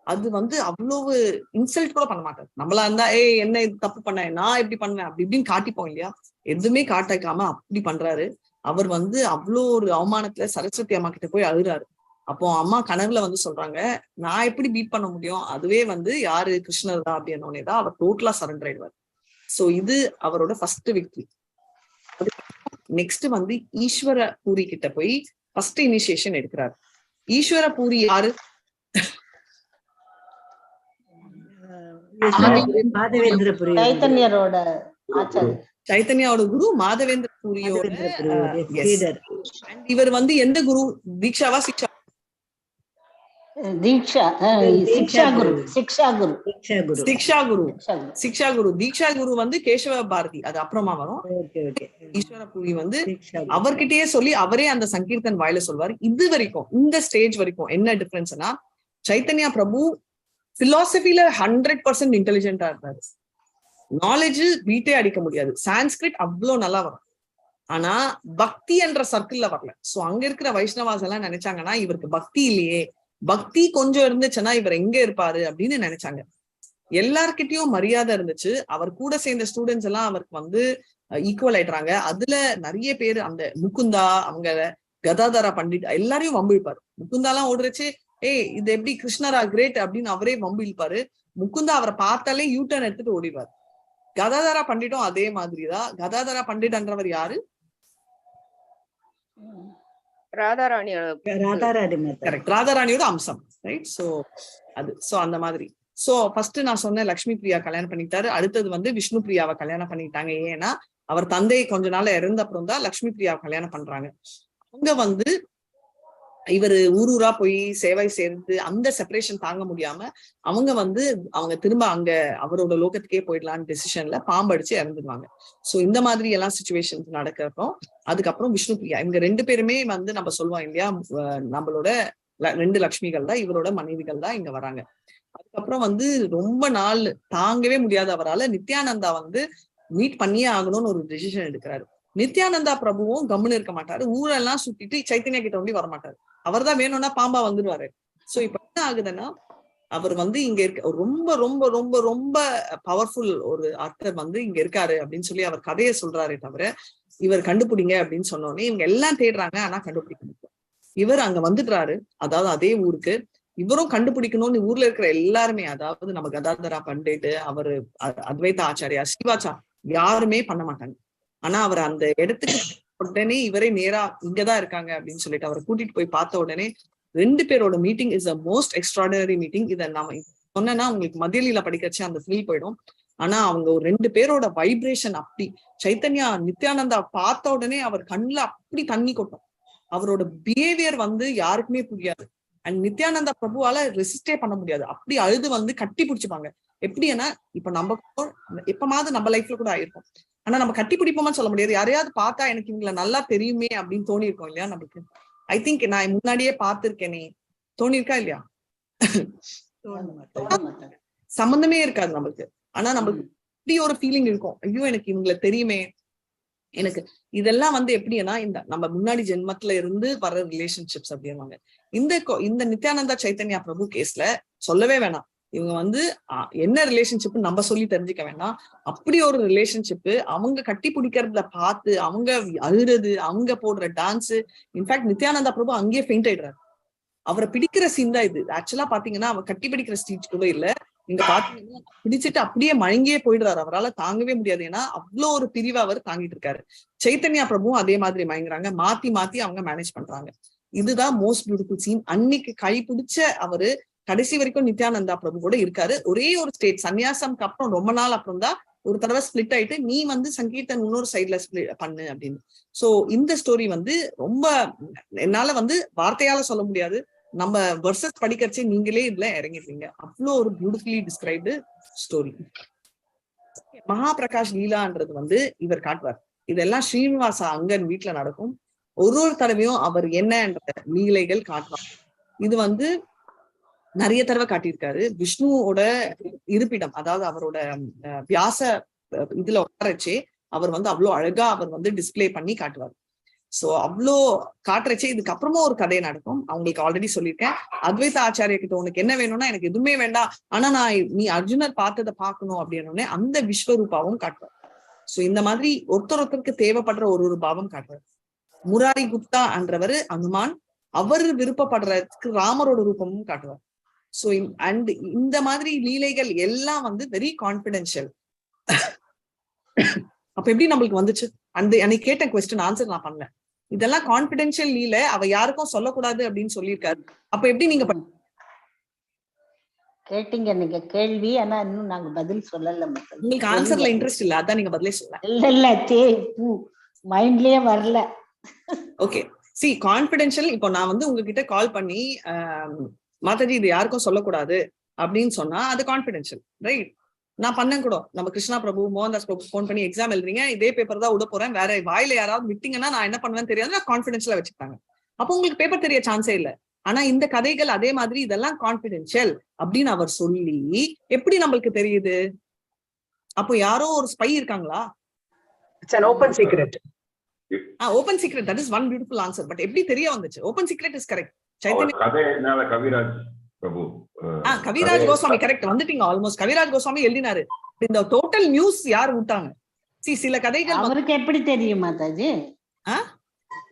அது வந்து அவ்வளவு இன்சல்ட் கூட பண்ண மாட்டாரு. நம்மளா இருந்தா என்ன இது தப்பு பண்ண, நான் எப்படி பண்ணுவேன் அப்படி இப்படின்னு காட்டிப்போம் இல்லையா, எதுவுமே காட்டாக்காம அப்படி பண்றாரு. அவர் வந்து அவ்வளோ ஒரு அவமானத்துல சரஸ்வதி அம்மா கிட்ட போய் அழுறாரு. அப்போ அம்மா கனவுல வந்து சொல்றாங்க, நான் எப்படி பீட் பண்ண முடியும், அதுவே வந்து யாரு கிருஷ்ணர் தான் அப்படின்னோடனே தான் அவர் டோட்டலா சரண்டர் ஆயிடுவார். சோ இது அவரோட ஃபர்ஸ்ட் விக்டரி. நெக்ஸ்ட் வந்து ஈஸ்வர பூரி கிட்ட போய் ஃபர்ஸ்ட் இனிஷியேஷன் எடுக்கிறாரு. ஈஸ்வர பூரி யாரு? சைத்தன்யாவோட குரு மாதவேந்திர பூரியோட. இவர் வந்து எந்த குரு, தீக்ஷாவா சிக்ஷா? சிக்ஷா குரு. தீக்ஷா குரு வந்து கேசவ பாரதி, அது அப்புறமா வரும். ஈஸ்வர பூரி வந்து அவர்கிட்டயே சொல்லி அவரே அந்த சங்கீர்த்தன் வாயில சொல்வாரு. இது வரைக்கும் இந்த ஸ்டேஜ் வரைக்கும் என்ன டிஃபரன்ஸ்னா, சைத்தன்யா பிரபு பிலாசபில 100% இன்டெலிஜென்டா இருந்தாரு. நாலேஜ் வீட்டே அடிக்க முடியாது. சான்ஸ்கிரிட் அவ்வளவு நல்லா வரும். ஆனா பக்தி என்ற சர்க்கிள்ல வரல. சோ அங்க இருக்கிற வைஷ்ணவாஸ் எல்லாம் நினைச்சாங்கன்னா இவருக்கு பக்தி இல்லையே, பக்தி கொஞ்சம் இருந்துச்சுன்னா இவர் எங்க இருப்பாரு அப்படின்னு நினைச்சாங்க. எல்லார்கிட்டயும் மரியாதை இருந்துச்சு. அவர் கூட சேர்ந்த ஸ்டூடெண்ட்ஸ் எல்லாம் அவருக்கு வந்து ஈக்குவல் ஆயிடுறாங்க. அதுல நிறைய பேர் அந்த முகுந்தா, அவங்க கதாதரா பண்டிட் எல்லாரையும் வம்பு இழுப்பாரு. முகுந்தா எல்லாம் ஓடுறச்சு, இது எப்படி கிருஷ்ணரா கிரேட் அப்படின்னு அவரே வம்பு இழுப்பாரு. முகுந்தா அவரை பார்த்தாலே யூட்டர்ன் எடுத்துட்டு ஓடிவார். கதாதரா பண்டிட்டும் அதே மாதிரிதான். கதாதரா பண்டிட்ன்றவர் யாரு? ராதாராணியோட அம்சம். ரைட். சோ அது அந்த மாதிரி சோ ஃபர்ஸ்ட் நான் சொன்ன லட்சுமி பிரியா கல்யாணம் பண்ணிட்டாரு. அடுத்தது வந்து விஷ்ணு பிரியாவை கல்யாணம் பண்ணிட்டாங்க. ஏன்னா அவர் தந்தை கொஞ்ச நாள் இறந்த அப்புறம் தான் லட்சுமி பிரியாவை கல்யாணம் பண்றாங்க. அவங்க வந்து இவரு ஊரூரா போய் சேவை சேர்ந்து அந்த செப்பரேஷன் தாங்க முடியாம அவங்க திரும்ப அங்க அவரோட லோகத்துக்கே போயிடலான்னு டெசிஷன்ல பாம்படிச்சு இறந்துடுவாங்க. சோ இந்த மாதிரி எல்லாம் சுச்சுவேஷன்ஸ் நடக்கிறப்போ அதுக்கப்புறம் விஷ்ணு பிரியா இவங்க 2 பேருமே வந்து நம்ம சொல்லுவோம் இல்லையா, நம்மளோட 2 லட்சுமிகள் தான், இவரோட மனைவிகள் தான் இங்க வராங்க. அதுக்கப்புறம் வந்து ரொம்ப நாள் தாங்கவே முடியாத அவரால் நித்யானந்தா வந்து மீட் பண்ணியே ஆகணும்னு ஒரு டிசிஷன் எடுக்கிறாரு. நித்யானந்தா பிரபுவும் கம்முன்னு இருக்க மாட்டாரு, ஊரெல்லாம் சுத்திட்டு சைத்தன்யா கிட்ட ஒண்டி வரமாட்டாரு. அவர் தான் வேணும்னா பாம்பா வந்துருவாரு. சோ இப்ப என்ன ஆகுதுன்னா, அவர் வந்து இங்க இருக்க ரொம்ப ரொம்ப ரொம்ப ரொம்ப பவர்ஃபுல் ஒரு ஆக்டர் வந்து இங்க இருக்காரு அப்படின்னு சொல்லி அவர் கதையை சொல்றாரே தவிர இவர் கண்டுபிடிங்க அப்படின்னு சொன்னோடனே இவங்க எல்லாம் தேடுறாங்க, ஆனா கண்டுபிடிக்க முடியும். இவர் அங்க வந்துடுறாரு, அதாவது அதே ஊருக்கு. இவரும் கண்டுபிடிக்கணும்னு ஊர்ல இருக்கிற எல்லாருமே, அதாவது நம்ம கதாதரா பண்டிட், அவரு அத்வைத ஆச்சாரியா, சிவாச்சா யாருமே பண்ண மாட்டாங்க. ஆனா அவர் அந்த இடத்துக்கு உடனே இவரே நேரா இங்கதான் இருக்காங்க அப்படின்னு சொல்லிட்டு அவரை கூட்டிட்டு போய் பார்த்த உடனே 2 பேரோட meeting is a most extraordinary meeting. இதை நம்ம சொன்னா உங்களுக்கு மத்தியலீல படிக்கச்சு அந்த ஃபீல் போயிடும். ஆனா அவங்க ஒரு 2 பேரோட வைப்ரேஷன் அப்படி, சைத்தன்யா நித்யானந்தா பார்த்த உடனே அவர் கண்ணுல அப்படி தண்ணி கொட்டும். அவரோட பிஹேவியர் வந்து யாருக்குமே புரியாது. அண்ட் நித்யானந்தா பிரபுவால ரெசிஸ்டே பண்ண முடியாது, அப்படி அழுது வந்து கட்டி பிடிச்சுப்பாங்க. எப்படின்னா இப்ப நம்ம எப்பமாவது நம்ம லைஃப்ல கூட ஆயிருக்கும், ஆனா நம்ம கட்டி பிடிப்போமான்னு சொல்ல முடியாது. யாரையாவது பார்த்தா எனக்கு இவங்களை நல்லா தெரியுமே அப்படின்னு தோணி இருக்கோம் இல்லையா நமக்கு. ஐ திங்க் நான் முன்னாடியே பார்த்திருக்கேனே தோணி இருக்கா இல்லையா? சம்பந்தமே இருக்காது நமக்கு, ஆனா நமக்கு இப்படி ஒரு ஃபீலிங் இருக்கும், ஐயோ எனக்கு இவங்களை தெரியுமே. எனக்கு இதெல்லாம் வந்து எப்படின்னா இந்த நம்ம முன்னாடி ஜென்மத்துல இருந்து வர ரிலேஷன்ஷிப்ஸ் அப்படின்வாங்க. இந்த நித்யானந்தா சைத்தன்யா பிரபு கேஸ்ல சொல்லவே வேணாம். இவங்க வந்து என்ன ரிலேஷன்ஷிப் நம்ம சொல்லி தெரிஞ்சுக்க வேண்டாம். அப்படி ஒரு ரிலேஷன்ஷிப் அவங்க கட்டி பிடிக்கிறத பார்த்து அவங்க அழுறது, அவங்க போடுற டான்ஸ். இன்ஃபேக்ட் நித்யானந்தா பிரபு அங்கேயே ஃபெயிண்ட் ஆயிடுறாரு. அவரை பிடிக்கிற சீன் தான் இது. ஆக்சுவலா பாத்தீங்கன்னா அவர் கட்டி பிடிக்கிற ஸ்டீச் கூட இல்ல, இங்க பாத்தீங்கன்னா பிடிச்சிட்டு அப்படியே மயங்கியே போயிடுறாரு. அவரால் தாங்கவே முடியாது, ஏன்னா அவ்வளோ ஒரு பிரிவை அவர் தாங்கிட்டு இருக்காரு. சைத்தன்யா பிரபுவும் அதே மாதிரி மயங்குறாங்க, மாத்தி மாத்தி அவங்க மேனேஜ் பண்றாங்க. இதுதான் மோஸ்ட் பியூட்டிஃபுல் சீன். அன்னைக்கு கை பிடிச்ச அவரு கடைசி வரைக்கும் நித்யானந்தா பிரபு கூட இருக்காரு. ஒரே ஒரு ஸ்டேட் சன்னியாசம்க்கு அப்புறம் ரொம்ப நாள் அப்புறம் தான் ஒரு தடவை ஸ்பிளிட் ஆயிட்டு நீ வந்து சங்கீர்த்தன் இன்னொரு சைட்ல பண்ணு அப்படின்னு. சோ இந்த ஸ்டோரி வந்து ரொம்ப என்னால வந்து வார்த்தையால சொல்ல முடியாது. நம்ம வெர்சஸ் படிக்கிறச்சே நீங்களே இதுல இறங்கிருக்கீங்க. அவ்வளோ ஒரு பியூட்டிஃபுல்லி டிஸ்கிரைப்டு ஸ்டோரி. மகாபிரகாஷ் லீலான்றது வந்து இவர் காட்டுவார். இதெல்லாம் ஸ்ரீனிவாசா அங்கன் வீட்டுல நடக்கும். ஒரு தடவையும் அவர் என்னன்ற லீலைகள் காட்டுவார். இது வந்து நிறைய தடவை காட்டியிருக்காரு. விஷ்ணுவோட இருப்பிடம், அதாவது அவரோட வியாச இதுல உட்காரச்சே அவர் வந்து அவ்வளோ அழகா அவர் வந்து டிஸ்பிளே பண்ணி காட்டுவார். சோ அவ்வளோ காட்டுறச்சே இதுக்கப்புறமா ஒரு கதை நடக்கும். அவங்களுக்கு ஆல்ரெடி சொல்லியிருக்கேன், அத்வைத ஆச்சாரிய கிட்ட உனக்கு என்ன வேணும்னா எனக்கு எதுவுமே வேண்டாம், ஆனா நீ அர்ஜுனர் பார்த்ததை பார்க்கணும் அப்படின்னு அந்த விஸ்வரூபாவும் காட்டுவார். சோ இந்த மாதிரி ஒருத்தருக்கு தேவைப்படுற ஒரு பாவம் காட்டுவார். முராரி குப்தா என்றவர் அனுமான், அவர் விருப்பப்படுறதுக்கு ராமரோட ரூபமும் காட்டுவார். சோ அண்ட் இந்த மாதிரி லீலைகள் எல்லாம் வந்து வெரி கான்பிடென்ஷியல். அப்ப எப்படி நம்மளுக்கு வந்துச்சு? அந்த எனக்கு கேட்ட குவெஸ்டின் ஆன்சர் நான் பண்ணல. இதெல்லாம் கான்பிடென்ஷியல் லீலை, அவ யாருக்கும் சொல்லக்கூடாது அப்படின்னு சொல்லியிருக்காரு. அப்ப எப்படி நீங்க கேட்டீங்க நீங்க கேள்வி, ஆனா இன்னும் நாங்க பதில் சொல்லல. உங்களுக்கு ஆன்சர்ல இன்ட்ரெஸ்ட் இல்ல, அதான் நீங்க பதிலே சொல்ல இல்ல மைண்ட்லயே வரல. Okay C confidential. இப்போ நான் வந்து உங்ககிட்ட கால் பண்ணி மாதாஜி இது யாருக்கும் சொல்லக்கூடாது அப்படின்னு சொன்னா அது கான்பிடென்ஷியல், ரைட்? நான் பண்ணேன் கூட. நம்ம கிருஷ்ணா பிரபு, மோகன்தாஸ் பிரபு போன் பண்ணி எக்ஸாம் எழுதுறீங்க, இதே பேப்பர் தான் விட போறேன், வேற வாயில யாராவது விட்டீங்கன்னா நான் என்ன பண்ணுவேன்னு தெரியாது, நான் கான்பிடென்ஷியலா வச்சுட்டாங்க. அப்போ உங்களுக்கு பேப்பர் தெரிய சான்ஸே இல்லை. ஆனா இந்த கதைகள் அதே மாதிரி இதெல்லாம் கான்பிடென்ஷியல் அப்படின்னு அவர் சொல்லி எப்படி நம்மளுக்கு தெரியுது? அப்போ யாரோ ஒரு ஸ்பை இருக்காங்களா? It's an open secret. Open secret, that is one beautiful answer. But எப்படி தெரிய வந்துச்சு? Open secret is correct. Kaviraj Goswami correct, வந்துட்டீங்க ஆல்மோஸ்ட். கவிராஜ் கோஸ்வாமி எழுதினாரு. இந்த டோட்டல் நியூஸ் யார் விட்டாங்க? சில கதைகள் அவருக்கு எப்படி தெரியும் மாதாஜி?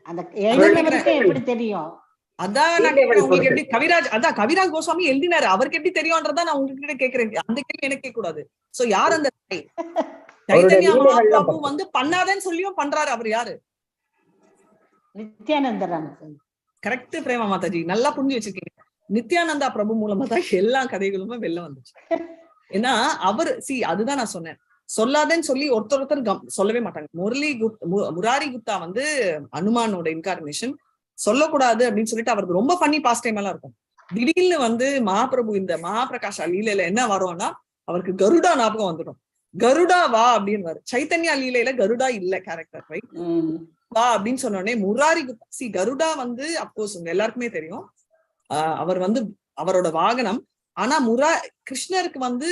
அந்த எழுதினவருக்கு எப்படி தெரியும்? அதான் உங்களுக்கு எப்படி கவிராஜ் கோஸ்வாமி எழுதினாரு, அவருக்கு எப்படி தெரியும்ன்றதான் நான் உங்ககிட்ட கேக்குறேன். அந்த கேள்வி எனக்கு கேட்க கூடாது. சோ யார் அந்த சைத்தன்யா மகாபிரபு வந்து பண்ணாதேன்னு சொல்லியும் பண்றாரு, அவர் யாரு? நித்யானந்தராம். கரெக்ட் பிரேமா மாதாஜி, நல்லா புரிஞ்சு வச்சிருக்கீங்க. நித்யானந்தா பிரபு மூலமா தான் எல்லா கதைகளுமே வெளில வந்துச்சு. ஏன்னா அவர் அதுதான் நான் சொன்னேன், சொல்லாதேன்னு சொல்லி ஒருத்தர் சொல்லவே மாட்டாங்க. முராரி குப்தா வந்து அனுமானோட இன்கார்னேஷன், சொல்லக்கூடாது அப்படின்னு சொல்லிட்டு அவருக்கு ரொம்ப ஃபன்னி பாஸ்ட் டைம் எல்லாம் இருக்கும். திடீர்னு வந்து மகாபிரபு இந்த மகாபிரகாஷா லீலையில என்ன வரும்னா அவருக்கு கருடா ஞாபகம் வந்துடும். கருடா வா அப்படின்னு. சைத்தன்யா லீலையில கருடா இல்ல கேரக்டர், ரைட்? வா அப்படின்னு சொன்ன உடனே முராரி குப்தா கருடா வந்து அப்கோர்ஸ் உங்க எல்லாருக்குமே தெரியும், அவர் வந்து அவரோட வாகனம். ஆனா கிருஷ்ணருக்கு வந்து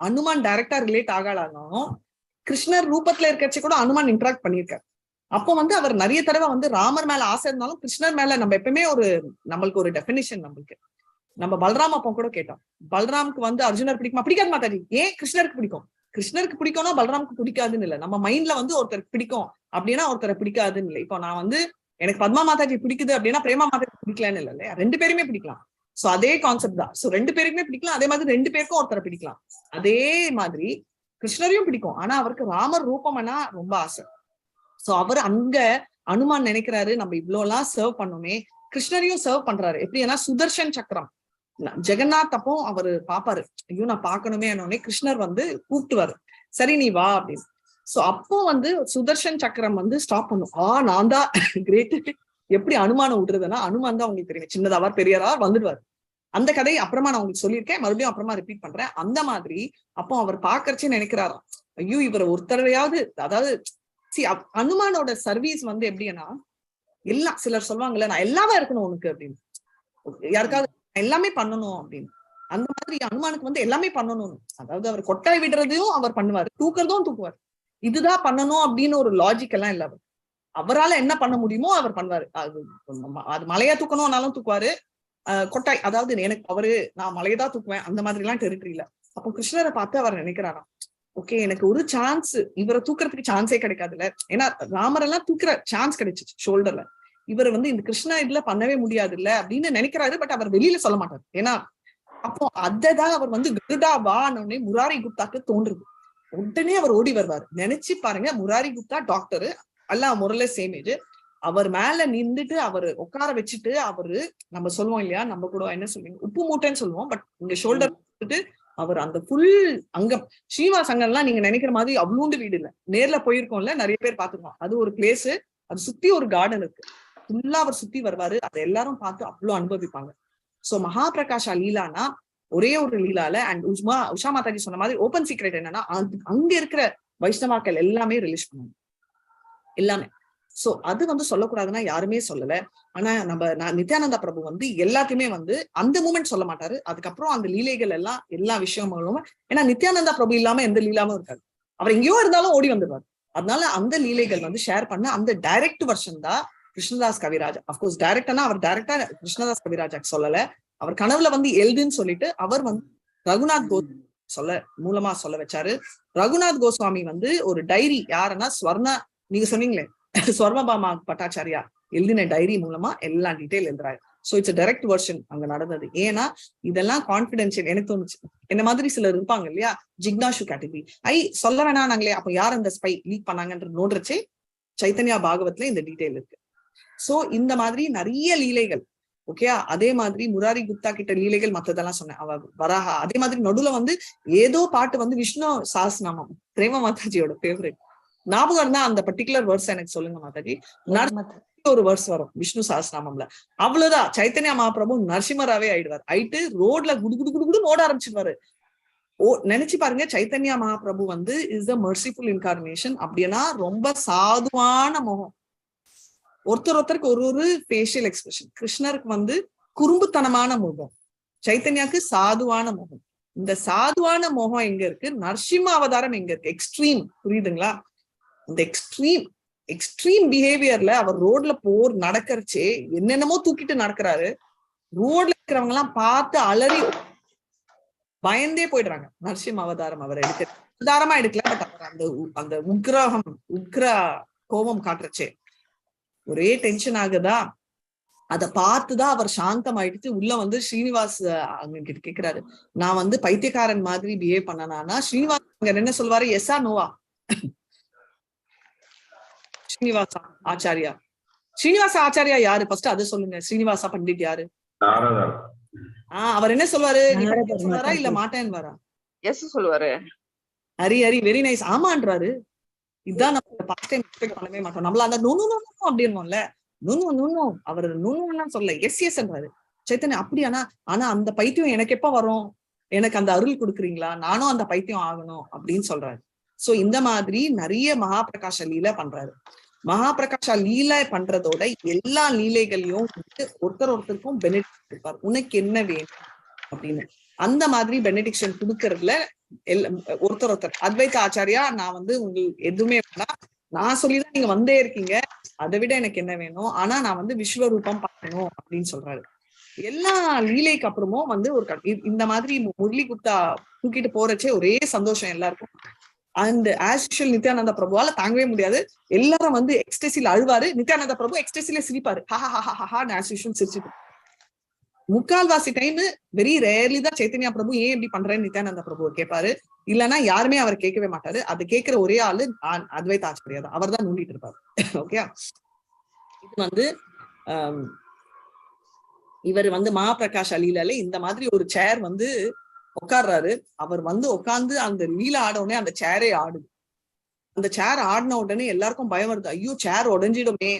அனுமான் டைரக்டா ரிலேட் ஆகலாலும் கிருஷ்ணர் ரூபத்துல இருக்கச்சு கூட அனுமான் இன்டராக்ட் பண்ணியிருக்காரு. அப்போ வந்து அவர் நிறைய தடவை வந்து ராமர் மேல ஆசை இருந்தாலும் கிருஷ்ணர் மேல நம்ம எப்பவுமே நம்மளுக்கு ஒரு டெபினிஷன் நம்மளுக்கு. நம்ம பல்ராம் அப்போ கூட கேட்டோம், பல்ராமுக்கு வந்து அர்ஜுனர் பிடிக்குமா? பிடிக்காது மாதாஜி. ஏன்? கிருஷ்ணருக்கு பிடிக்கும். கிருஷ்ணருக்கு பிடிக்கும்னா பல்ராமுக்கு பிடிக்காதுன்னு இல்லை. நம்ம மைண்ட்ல வந்து ஒருத்தருக்கு பிடிக்கும் அப்படின்னா ஒருத்தரை பிடிக்காதுன்னு இல்லை. இப்போ நான் வந்து எனக்கு பத்மா மாதாஜி பிடிக்குது அப்படின்னா பிரேமா மாதாஜி பிடிக்கலன்னு இல்லை இல்லையா? ரெண்டு பேருமே பிடிக்கலாம். சோ அதே கான்செப்ட் தான். சோ ரெண்டு பேருக்குமே பிடிக்கலாம். அதே மாதிரி ரெண்டு பேருக்கும் ஒருத்தரை பிடிக்கலாம். அதே மாதிரி கிருஷ்ணரையும் பிடிக்கும். ஆனா அவருக்கு ராமர் ரூபம்னா ரொம்ப ஆசை. சோ அவர் அங்க அனுமான் நினைக்கிறாரு நம்ம இவ்வளவு எல்லாம் சர்வ் பண்ணோமே, கிருஷ்ணரையும் சர்வ் பண்றாரு. எப்படின்னா சுதர்ஷன் சக்கரம் ஜெகநாத் அப்போ அவரு பாப்பாரு, ஐயோ நான் பாக்கணுமே என்னோடனே கிருஷ்ணர் வந்து கூப்பிட்டுவாரு, சரி நீ வா அப்படின்னு. சோ அப்போ வந்து சுதர்ஷன் சக்கரம் வந்து ஸ்டாப் பண்ணும். நான் தான் கிரேட். எப்படி அனுமானம் விடுறதுன்னா அனுமான் தான் உங்களுக்கு தெரியும், சின்னதாவா பெரியரா வந்துடுவாரு. அந்த கதையை அப்புறமா நான் உங்களுக்கு சொல்லியிருக்கேன், மறுபடியும் அப்புறமா ரிப்பீட் பண்றேன். அந்த மாதிரி அப்போ அவர் பாக்கறச்சே நினைக்கிறாராம், ஐயோ இவர் ஒருத்தரையாவது, அதாவது அனுமானோட சர்வீஸ் வந்து எப்படின்னா எல்லாம் சிலர் சொல்லுவாங்கல்ல நான் எல்லாமே இருக்கணும் உனக்கு அப்படின்னு, யாருக்காவது எல்லாமே பண்ணணும் அப்படின்னு. அந்த மாதிரி அனுமானுக்கு வந்து எல்லாமே பண்ணணும். அதாவது அவர் கொட்டாய் விடுறதையும் அவர் பண்ணுவாரு, தூக்குறதும் தூக்குவார். இதுதான் பண்ணணும் அப்படின்னு ஒரு லாஜிக் எல்லாம் இல்ல. அவரால என்ன பண்ண முடியுமோ அவர் பண்ணுவாரு. அது மலையா தூக்கணும்னாலும் தூக்குவாரு, கொட்டாய் அதாவது எனக்கு அவரு நான் மலையதான் தூக்குவேன் அந்த மாதிரி எல்லாம் டெரிட்டரி இல்ல. அப்போ கிருஷ்ணரை பார்த்து அவர் நினைக்கிறாராம், ஓகே எனக்கு ஒரு சான்ஸ், இவரை தூக்குறதுக்கு சான்ஸே கிடைக்காதுல்ல. ஏன்னா ராமரெல்லாம் தூக்குற சான்ஸ் கிடைச்சிச்சு ஷோல்டர்ல, இவர் வந்து இந்த கிருஷ்ணா இதுல பண்ணவே முடியாது இல்ல அப்படின்னு நினைக்கிறாரு. பட் அவர் வெளியில சொல்ல மாட்டாரு. ஏன்னா அப்போ அததான் அவர் வந்து கருடா வானே முராரி குப்தாக்கு தோன்றுது. உடனே அவர் ஓடி வருவாரு. நினைச்சு பாருங்க, முராரி குப்தா டாக்டரு எல்லாம் முறையில சேம் ஏஜ். அவர் மேல நின்றுட்டு அவரு உட்கார வச்சுட்டு அவரு நம்ம சொல்லுவோம் இல்லையா, நம்ம கூட என்ன சொல்லுவீங்க உப்பு மூட்டைன்னு சொல்லுவோம், பட் இங்க ஷோல்டர் அவர் அந்த ஃபுல் அங்கம் ஸ்ரீவாஸ் அங்கம்லாம் நீங்க நினைக்கிற மாதிரி அவ்வளோண்டு வீடு இல்ல. நேர்ல போயிருக்கோம்ல, நிறைய பேர் பாத்துருக்கோம். அது ஒரு பிளேஸ், அது சுத்தி ஒரு கார்டன் இருக்கு, ஃபுல்லா அவர் சுத்தி வருவாரு. அதை எல்லாரும் பார்த்து அவ்வளவு அனுபவிப்பாங்க. சோ மகாபிரகாஷா லீலானா ஒரே ஒரு லீலால அண்ட் உஷா மாதாஜி சொன்ன மாதிரி ஓபன் சீக்ரெட் என்னன்னா அங்க இருக்கிற வைஷ்ணவாக்கள் எல்லாமே ரிலீஸ் பண்ணுவாங்க எல்லாமே. சோ அது வந்து சொல்லக்கூடாதுன்னா யாருமே சொல்லல. ஆனா நித்யானந்தா பிரபு வந்து எல்லாத்தையுமே வந்து அந்த மூமெண்ட் சொல்ல மாட்டாரு. அதுக்கப்புறம் அந்த லீலைகள் எல்லாம் எல்லா விஷயங்களும், ஏன்னா நித்யானந்தா பிரபு இல்லாம எந்த லீலாவும் இருக்காது. அவர் எங்கேயோ இருந்தாலும் ஓடி வந்துடுவார். அதனால அந்த லீலைகள் வந்து ஷேர் பண்ண அந்த டைரக்ட் வெர்ஷன் தான் கிருஷ்ணதாஸ் கவிராஜா. அப்கோர்ஸ் டைரக்டர்னா அவர் டைரக்டா கிருஷ்ணதாஸ் கவிராஜாக்கு சொல்லல, அவர் கனவுல வந்து எழுதுன்னு சொல்லிட்டு அவர் வந்து ரகுநாத் கோஸ்வாமி மூலமா சொல்ல வச்சாரு. ரகுநாத் கோஸ்வாமி வந்து ஒரு டைரி, யாருன்னா ஸ்வர்ணா, நீங்க சொன்னீங்களே ஸ்வர்ணபாமா பட்டாச்சாரியா எழுதின டைரி மூலமா எல்லா டீட்டெயில் எழுதுறாரு. சோ இட்ஸ் டைரக்ட் வெர்ஷன் அங்க நடந்தது. ஏன்னா இதெல்லாம் கான்பிடென்ஷியல். எனக்கு தோணுச்சு என்ன மாதிரி சிலர் இருப்பாங்க இல்லையா, ஜிக்னாஷு கேட்டகரி, சொல்ல வேணாம் நாங்களே, அப்ப யார் அந்த ஸ்பை லீக் பண்ணாங்கன்ற நோடுறச்சே சைத்தன்யா பாகவத்ல இந்த டீட்டெயில் இருக்கு. சோ இந்த மாதிரி நிறைய லீலைகள். ஓகே, அதே மாதிரி முராரி குப்தா கிட்ட லீலைகள் மத்ததெல்லாம் சொன்னேன், அவ வராஹா. அதே மாதிரி நடுவுல வந்து ஏதோ பாட்டு வந்து விஷ்ணு சஹஸ்ரநாமம், பிரேமா மாதாஜியோட ஃபேவரட், ஞாபகம் இருந்தா அந்த பர்டிகுலர் வேர்ட்ஸ் எனக்கு சொல்லுங்க மாதாஜி. ஒரு வேர்ட்ஸ் வரும் விஷ்ணு சஹஸ்ரநாமம்ல, அவ்வளவுதான் சைத்தன்யா மகாபிரபு நரசிம்மராவே ஆயிடுவார். ஆயிட்டு ரோட்ல குடு குடு குடு குடு ஓட ஆரம்பிச்சிருவாரு. நினைச்சு பாருங்க, சைத்தன்யா மகாபிரபு வந்து இஸ் த மெர்சிஃபுல் இன்கார்னேஷன். அப்படின்னா ரொம்ப சாதுவான முகம். ஒருத்தருக்கு ஒரு ஃபேஷியல் எக்ஸ்பிரஷன். கிருஷ்ணருக்கு வந்து குறும்புத்தனமான முகம், சைத்தன்யாக்கு சாதுவான முகம். இந்த சாதுவான முகம் எங்க இருக்கு, நரசிம்ம அவதாரம் எங்க இருக்கு, எக்ஸ்ட்ரீம், புரியுதுங்களா? இந்த எக்ஸ்ட்ரீம் பிஹேவியர்ல அவர் ரோட்ல நடக்கறச்சே என்னென்னமோ தூக்கிட்டு நடக்கிறாரு. ரோட்ல இருக்கிறவங்க எல்லாம் பார்த்து அலறி பயந்தே போயிடுறாங்க. நரசிம்ம அவதாரம் அவர் அவதாரமா எடுக்கல, பட் அவர் அந்த உக்ர கோபம் காட்டுறச்சே ஒரே டென்ஷன் ஆகுதா. அதை பார்த்துதான் அவர் சாந்தம் ஆயிடுச்சு. உள்ள வந்து ஸ்ரீனிவாஸ் அங்க கிட்ட கேக்குறாரு, நான் வந்து பைத்தியக்காரன் மாதிரி பிஹேவ் பண்ணனானா? ஸ்ரீனிவாஸ் அங்க என்ன சொல்வாரு, எஸ்ஆ நோவா? ஸ்ரீனிவாசா ஆச்சாரியா யாரு? ஃபர்ஸ்ட் அதை சொல்லுங்க. ஸ்ரீனிவாசா பண்டிட் யாரு? அவர் என்ன சொல்லுவாரு, நாரதர் சொல்லுவாரா மாதாஜி. இல்ல மாட்டேன்னு வரா? எஸ் சொல்லுவாரு. ஹரி ஹரி வெரி நைஸ், ஆமான்றாரு. இதுதான் நம்ம பாஸ்ட் டைம் எக்ஸ்பெக்ட் பண்ணவே மாட்டோம். நம்மள அந்த நூ அப்படின்னும்ல, நூ அவர் நூன்னு சொல்ல எஸ் எஸ்ன்றாரு. சைத்தன்யா அப்படியானா, ஆனா அந்த பைத்தியம் எனக்கு எப்ப வரும், எனக்கு அந்த அருள் கொடுக்குறீங்களா, நானும் அந்த பைத்தியம் ஆகணும் அப்படின்னு சொல்றாரு. சோ இந்த மாதிரி நிறைய மகாபிரகாஷ லீலை பண்றாரு. மகாபிரகாஷா லீலை பண்றதோட எல்லா லீலைகளையும் ஒருத்தருக்கும் பெனிஃபிட் இருப்பார். உனக்கு என்ன வேணும் அப்படின்னு அந்த மாதிரி பெனிடிக்ஷன் கொடுக்கறதுல ஒருத்தர் அத்வைத ஆச்சாரியா, நான் உங்களுக்கு எதுவுமே வேணாம், நான் சொல்லிதான் நீங்க வந்தே இருக்கீங்க, அதை விட எனக்கு என்ன வேணும், ஆனா நான் விஸ்வரூபம் பார்க்கணும் அப்படின்னு சொல்றாரு. எல்லா லீலைக்கு அப்புறமும் ஒரு இந்த மாதிரி முரளி குப்தா தூக்கிட்டு போறச்சே ஒரே சந்தோஷம் எல்லாருக்கும். அந்த ஆஸ் யூஷுவல் நித்யானந்த பிரபுவால தாங்கவே முடியாது. எல்லாரும் எக்ஸ்டசில அழுவாரு, நித்யானந்த பிரபு எக்ஸ்டசில சிரிப்பாரு, ஹஹா ஆஸ் யூஷுவல் சிரிச்சுட்டு. முக்கால்வாசி டைம் வெரி ரேர்லி தான் சைத்தன்யா பிரபு ஏன் இப்படி பண்றேன்னு நித்யானந்த பிரபு கேட்பாரு. இல்லைன்னா யாருமே அவர் கேட்கவே மாட்டாரு. அது கேட்கிற ஒரே ஆளு அத்வைத ஆச்சாரியா தான், அவர் தான் நூண்டிட்டு இருப்பாரு. ஓகே, இது இவர் மகாபிரகாஷ் லீலால இந்த மாதிரி ஒரு சேர் உட்கார்றாரு. அவர் உட்கார்ந்து அந்த லீலா ஆட உடனே அந்த சேரே ஆடுது. அந்த சேர் ஆடின உடனே எல்லாருக்கும் பயம் வருது, ஐயோ சேர் உடஞ்சிடுமே,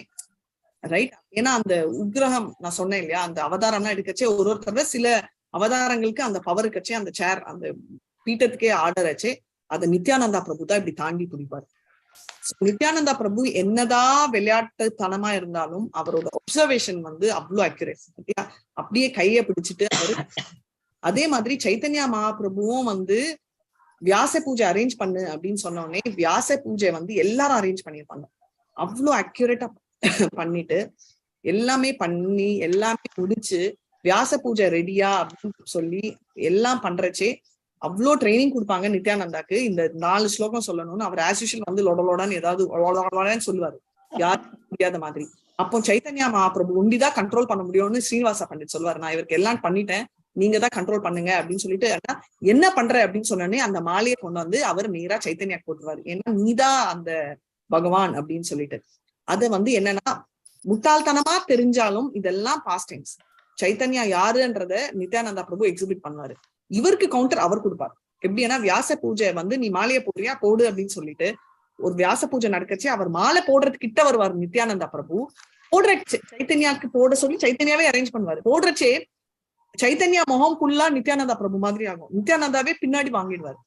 ரைட்? ஏன்னா அந்த உக்ரகம் நான் சொன்னேன் இல்லையா, அந்த அவதாரம்லாம் எடுக்கச்சே ஒருத்தர் சில அவதாரங்களுக்கு அந்த பவர் இருக்கச்சே அந்த சேர் அந்த பீட்டத்துக்கே ஆர்டர் அதை நித்யானந்தா பிரபு தான் இப்படி தாண்டி பிடிப்பாரு. நித்யானந்தா பிரபு என்னதான் விளையாட்டுத்தனமா இருந்தாலும் அவரோட ஒப்சர்வேஷன் அவ்வளவு அக்யூரேட். அப்படியே கையை பிடிச்சிட்டு அவரு. அதே மாதிரி சைத்தன்யா மகாபிரபுவும் வியாச பூஜை அரேஞ்ச் பண்ணு அப்படின்னு சொன்ன உடனே வியாச பூஜை எல்லாரும் அரேஞ்ச் பண்ணியிருப்பாங்க. அவ்வளவு அக்யூரேட்டா பண்ணிட்டு எல்லாமே பண்ணி எல்லாமே முடிச்சு வியாச பூஜை ரெடியா அப்படின்னு சொல்லி எல்லாம் பண்றச்சே அவ்வளோ ட்ரைனிங் கொடுப்பாங்க நித்யானந்தாக்கு. இந்த 4 ஸ்லோகம் சொல்லணும்னு அவர் ஆஸ் யூஷுவல் லொடலோடான்னு ஏதாவது சொல்லுவாரு, யாரும் முடியாத மாதிரி. அப்போ சைத்தன்யா மகாபிரபு ஒண்டிதான் கண்ட்ரோல் பண்ண முடியும்னு ஸ்ரீனிவாச பண்டிட் சொல்லுவாரு, நான் இவருக்கு எல்லாம் பண்ணிட்டேன், நீங்க தான் கண்ட்ரோல் பண்ணுங்க அப்படின்னு சொல்லிட்டு. என்ன பண்ற அப்படின்னு சொன்னோடனே அந்த மாலையை கொண்டு அவர் நேரா சைத்தன்யா போட்டுருவாரு. ஏன்னா நீதான் அந்த பகவான் அப்படின்னு சொல்லிட்டு. அது என்னன்னா முட்டாள்தனமா தெரிஞ்சாலும் இதெல்லாம் பாஸ்ட் டைம்ஸ். சைத்தன்யா யாருன்றத நித்யானந்தா பிரபு எக்ஸிபிட் பண்ணுவாரு. இவருக்கு கவுண்டர் அவர் கொடுப்பாரு. எப்படின்னா வியாச பூஜை நீ மாலையை போடுறியா போடு அப்படின்னு சொல்லிட்டு ஒரு வியாச பூஜை நடக்கச்சு அவர் மாலை போடுறதுக்கு கிட்ட வருவார் நித்யானந்தா பிரபு. போடுற சைத்தன்யாக்கு போட சொல்லி சைத்தன்யாவே அரேஞ்ச் பண்ணுவாரு. போடுறச்சே சைத்தன்யா முகம் ஃபுல்லா நித்யானந்தா பிரபு மாதிரி ஆகும். நித்யானந்தாவே பின்னாடி வாங்கிடுவாரு.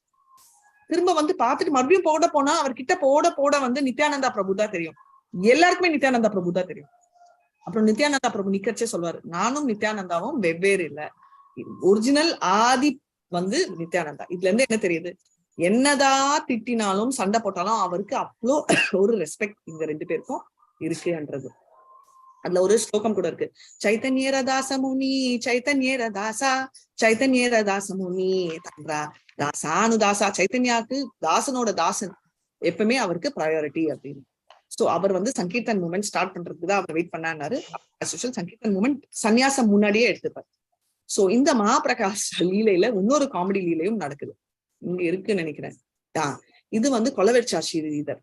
திரும்ப பார்த்துட்டு மறுபடியும் போனா அவர்கிட்ட போட நித்யானந்தா பிரபு தான் தெரியும். எல்லாருக்குமே நித்யானந்தா பிரபு தான் தெரியும். அப்புறம் நித்யானந்தா பிரபு நிக்கச்சே சொல்வாரு, நானும் நித்யானந்தாவும் வெவ்வேறு இல்ல, ஒரிஜினல் ஆதி நித்யானந்தா. இதுல இருந்து என்ன தெரியுது, என்னதான் திட்டினாலும் சண்டை போட்டாலும் அவருக்கு அவ்வளோ ஒரு ரெஸ்பெக்ட் இங்க 2 பேருக்கும் இருக்குன்றது. அதுல ஒரு ஸ்லோகம் கூட இருக்கு, சைத்தன்யரதாச முனி சைத்தன்யரதாசா சைத்தன்யரதாச முனி தன்றா தாசானுதாசா. சைத்தன்யாக்கு தாசனோட தாசன் எப்பவுமே அவருக்கு ப்ரையாரிட்டி அப்படின்னு. சோ அவர் சங்கீர்த்தன் மூமெண்ட் ஸ்டார்ட் பண்றதுக்கு தான் அவர் வெயிட் பண்ணாரு. சங்கீர்த்தன் மூமெண்ட் சன்னியாசம் முன்னாடியே எடுத்துப்பார். சோ இந்த மகாபிரகாஷ் லீலையில இன்னொரு காமெடி லீலையும் நடக்குது, இங்க இருக்குன்னு நினைக்கிறேன். இது கொலவெர்ச்சா ஸ்ரீதர்.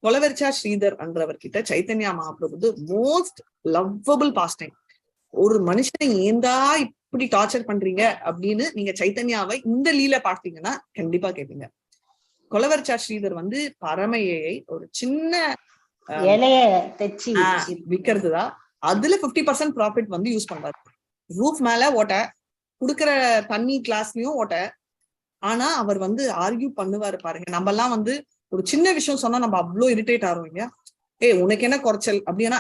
கொலவெர்ச்சா ஸ்ரீதர் என்றவர்கிட்ட Chaitanya Mahaprabhu most lovable pastime. ஒரு மனுஷனை ஏந்தா இப்படி டார்ச்சர் பண்றீங்க அப்படின்னு நீங்க சைத்தன்யாவை இந்த லீலை பார்த்தீங்கன்னா கண்டிப்பா கேட்பீங்க. கொலவெர்ச்சா ஸ்ரீதர் பரமையை ஒரு சின்ன இலைய தெச்சி விக்கிறதுதான். அதுல 50% ப்ராஃபிட் யூஸ் பண்றாரு. ரூஃப் மேல ஓட்ட, குடுக்கற தண்ணி கிளாஸ்லயும் ஓட்ட. ஆனா அவர் ஆர்கியூ பண்ணுவாரு பாருங்க. நம்ம எல்லாம் ஒரு சின்ன விஷயம் சொன்னா நம்ம அவ்வளவு இரிட்டேட் ஆறோம் இல்லையா, உனக்கு என்ன குறைச்சல் அப்படின்னா,